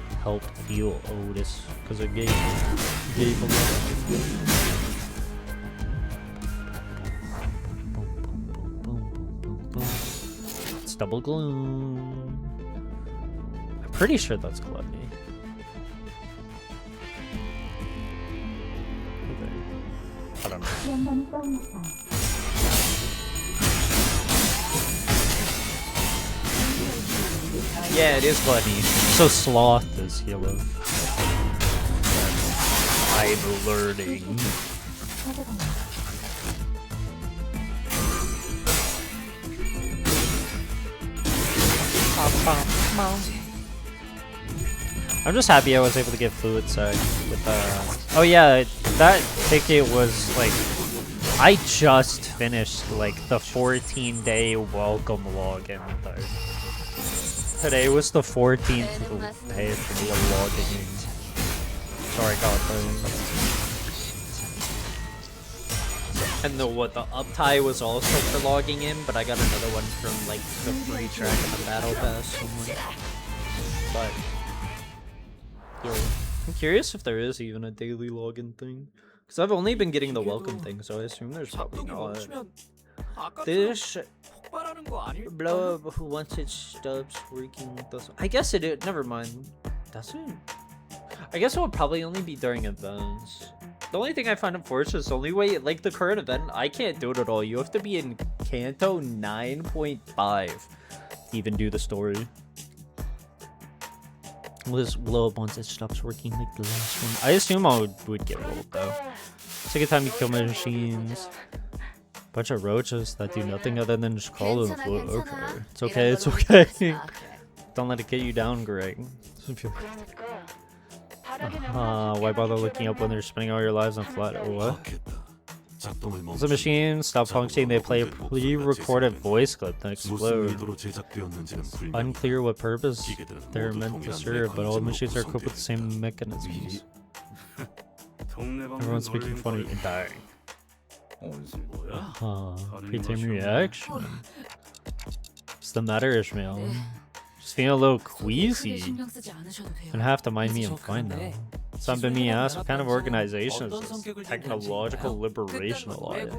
to help heal Otis, because it gave a lot. It's double gloom. I'm pretty sure that's Gluttony. I don't know. Yeah, it is Gluttony. So Sloth is healer. I'm learning. I'm just happy I was able to get fluid side with oh yeah, that ticket was like I just finished like the 14-day welcome login there. Today was the 14th day for me of logging in. Sorry, God. And the uptie was also for logging in, but I got another one from like the free track of the battle pass somewhere. But yo, I'm curious if there is even a daily login thing, because I've only been getting the welcome thing, so I assume there's probably not. This blow up once it stops working. I guess it did. Never mind. Doesn't. I guess it will probably only be during events. The only thing I find unfortunate is the only way, like the current event, I can't do it at all. You have to be in Canto 9.5 to even do the story. Was blow up once it stops working like the last one. I assume I would get rolled though. Take a time to kill my machines. Bunch of roaches that do nothing other than just crawl and float. Okay. It's okay, it's okay. Don't let it get you down, Greg. Why bother looking up when they're spending all your lives on flat or what? The machine stop functioning, they play a pre-recorded voice clip that explode. Unclear what purpose they're meant to serve, but all the machines are equipped with the same mechanisms. Everyone's speaking funny and dying. Preterm reaction. What's the matter, Ishmael? Just feeling a little queasy. And have to mind me, I'm fine now. Something me asked, what kind of organization is this? Technological Liberation Alliance.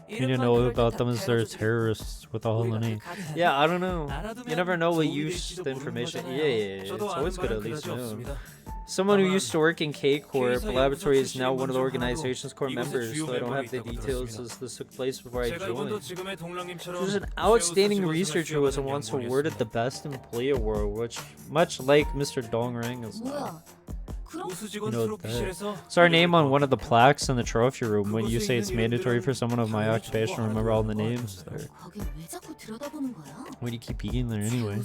You didn't know about them as they're terrorists with a whole name. Yeah, I don't know. You never know what use the information. Yeah, it's always good at least know. Someone who used to work in K-Corp Laboratory is now one of the organization's core members, so I don't have the details as this took place before I joined. She was an outstanding researcher who was once awarded the Best Employee Award, which, much like Mr. Dongrang is now. You know that. It's our name on one of the plaques in the trophy room. When you say it's mandatory for someone of my occupation to remember all the names there. Why do you keep peeking there anyway?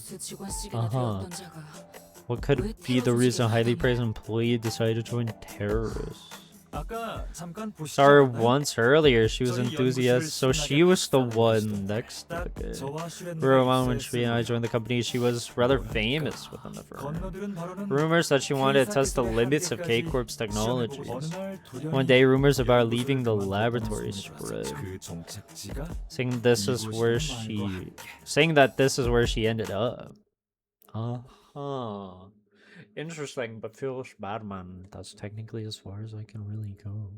What could be the reason a highly praised employee decided to join terrorists? Saw her once earlier, she was enthusiastic, so she was the one next. Okay. For a while when she and I joined the company, she was rather famous within the firm. Rumors that she wanted to test the limits of K-Corp's technologies. One day, rumors about her leaving the laboratory spread, saying that this is where she ended up. Interesting, but feels bad, man. That's technically as far as I can really go.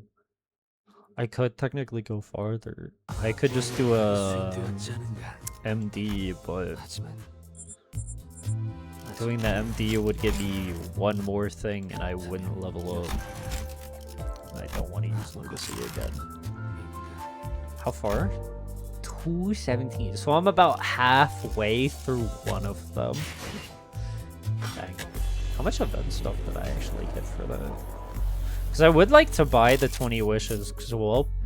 I could technically go farther. I could just do a MD, but doing the MD would give me one more thing and I wouldn't level up. I don't want to use Legacy again. How far? 217. So I'm about halfway through one of them. Dang. How much event stuff did I actually get for that? Because I would like to buy the 20 wishes, because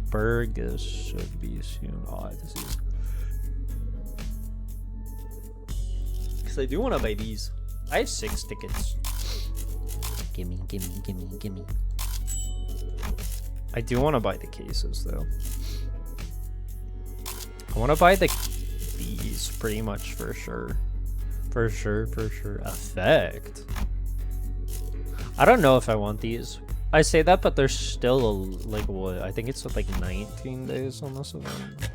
Burgess should be soon. Oh, this is... Because I do want to buy these. I have 6 tickets. Gimme. I do want to buy the cases, though. I want to buy these pretty much for sure. For sure. Effect. I don't know if I want these. I say that, but there's still like what? I think it's like 19 days on this event.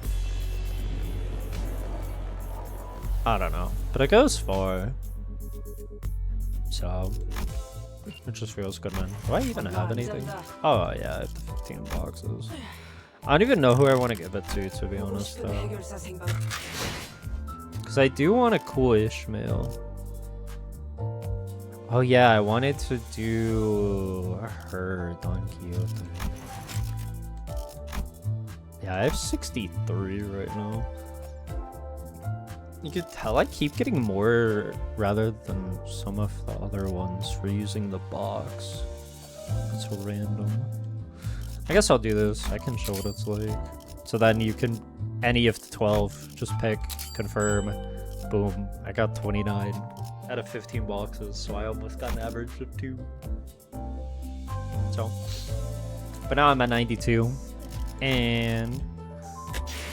I don't know, but it goes far. So it just feels good, man. Do I even have anything? Oh yeah, I have the 15 boxes. I don't even know who I want to give it to be honest, though. 해결사 생각. Because I do want a cool Ishmael. Oh yeah, I wanted to do her Don Quixote. Yeah, I have 63 right now. You could tell I keep getting more rather than some of the other ones for using the box. It's so random. I guess I'll do this. I can show what it's like. So then you can, any of the 12, just pick, confirm, boom. I got 29 out of 15 boxes, so I almost got an average of 2. So, but now I'm at 92. And,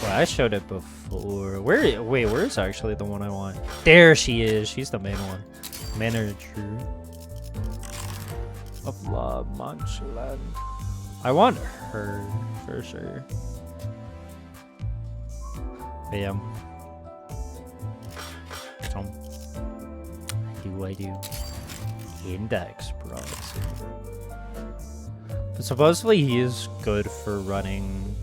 well, I showed it before. Wait, where's actually the one I want? There she is. She's the main one. Manager of La Mancha. I want her for sure. But yeah. So, I do. Index proxy. But supposedly he is good for running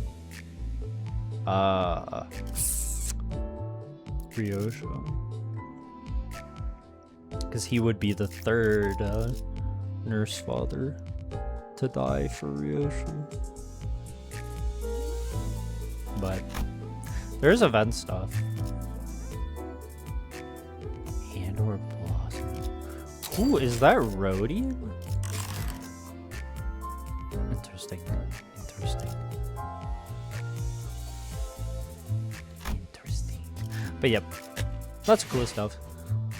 Ryosho. Because he would be the third nurse father to die for Ryosho. But there's event stuff. And or Blossom. Ooh, is that Rhodian? Interesting. But yep, lots of cool stuff.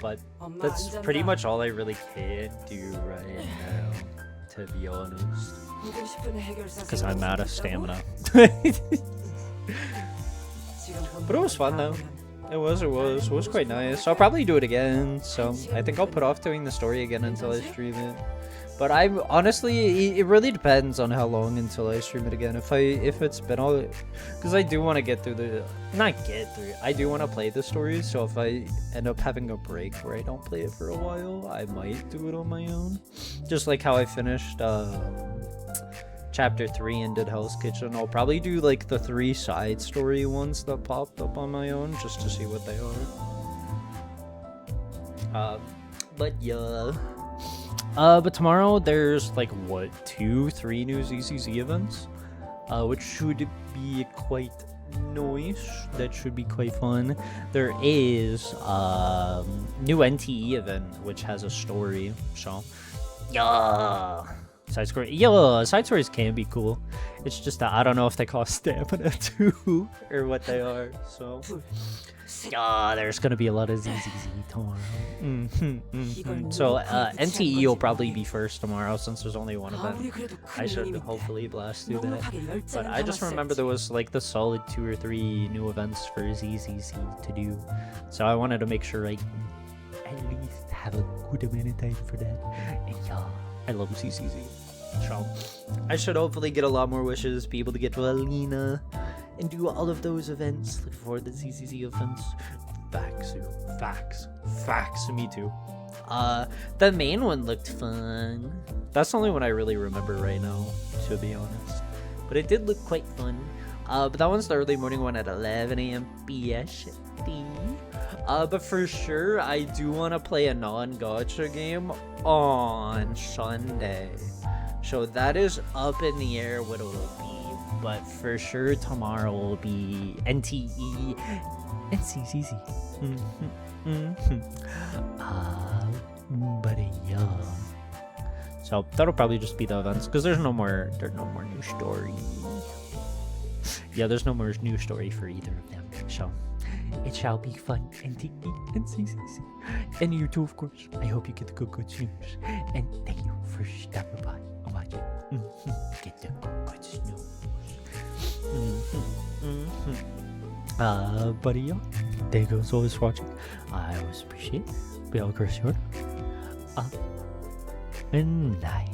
But that's pretty much all I really can do right now, to be honest. Because I'm out of stamina. But it was fun though. It was quite nice. I'll probably do it again. So I think I'll put off doing the story again until I stream it. But I honestly, it really depends on how long until I stream it again. If it's been all, because I do want to get through the, not get through. I do want to play the story. So if I end up having a break where I don't play it for a while, I might do it on my own. Just like how I finished chapter 3 and did Hell's Kitchen. I'll probably do like the 3 side story ones that popped up on my own just to see what they are. But yeah. But tomorrow there's like what, 2-3 new ZCZ events, which should be quite nice. That should be quite fun. There is new NTE event which has a story. So yeah, side stories can be cool. It's just that I don't know if they cost stamina too or what they are. So yeah, there's gonna be a lot of ZZZ tomorrow. So NTE will probably be first tomorrow since there's only one event. I should hopefully blast through that. But I just remember there was like the solid 2 or 3 new events for ZZZ to do. So I wanted to make sure I at least have a good amount of time for that. And yeah, I love ZZZ. So I should hopefully get a lot more wishes, be able to get to Alina and do all of those events. Looking forward to the ZZZ events. Facts. Me too. The main one looked fun. That's the only one I really remember right now, to be honest. But it did look quite fun. But that one's the early morning one at 11 a.m. BST. But for sure, I do want to play a non-gacha game on Sunday. So that is up in the air what it will be. But for sure, tomorrow will be NTE and CCC. But yeah. So that'll probably just be the events because there's no more new story. Yeah, there's no more new story for either of them. So it shall be fun. NTE and CCC. And you too, of course. I hope you get the good news. And thank you for stopping by and watching. Get the good news. Buddy, thank you so much for watching. I always appreciate it. Be all curse your. And night.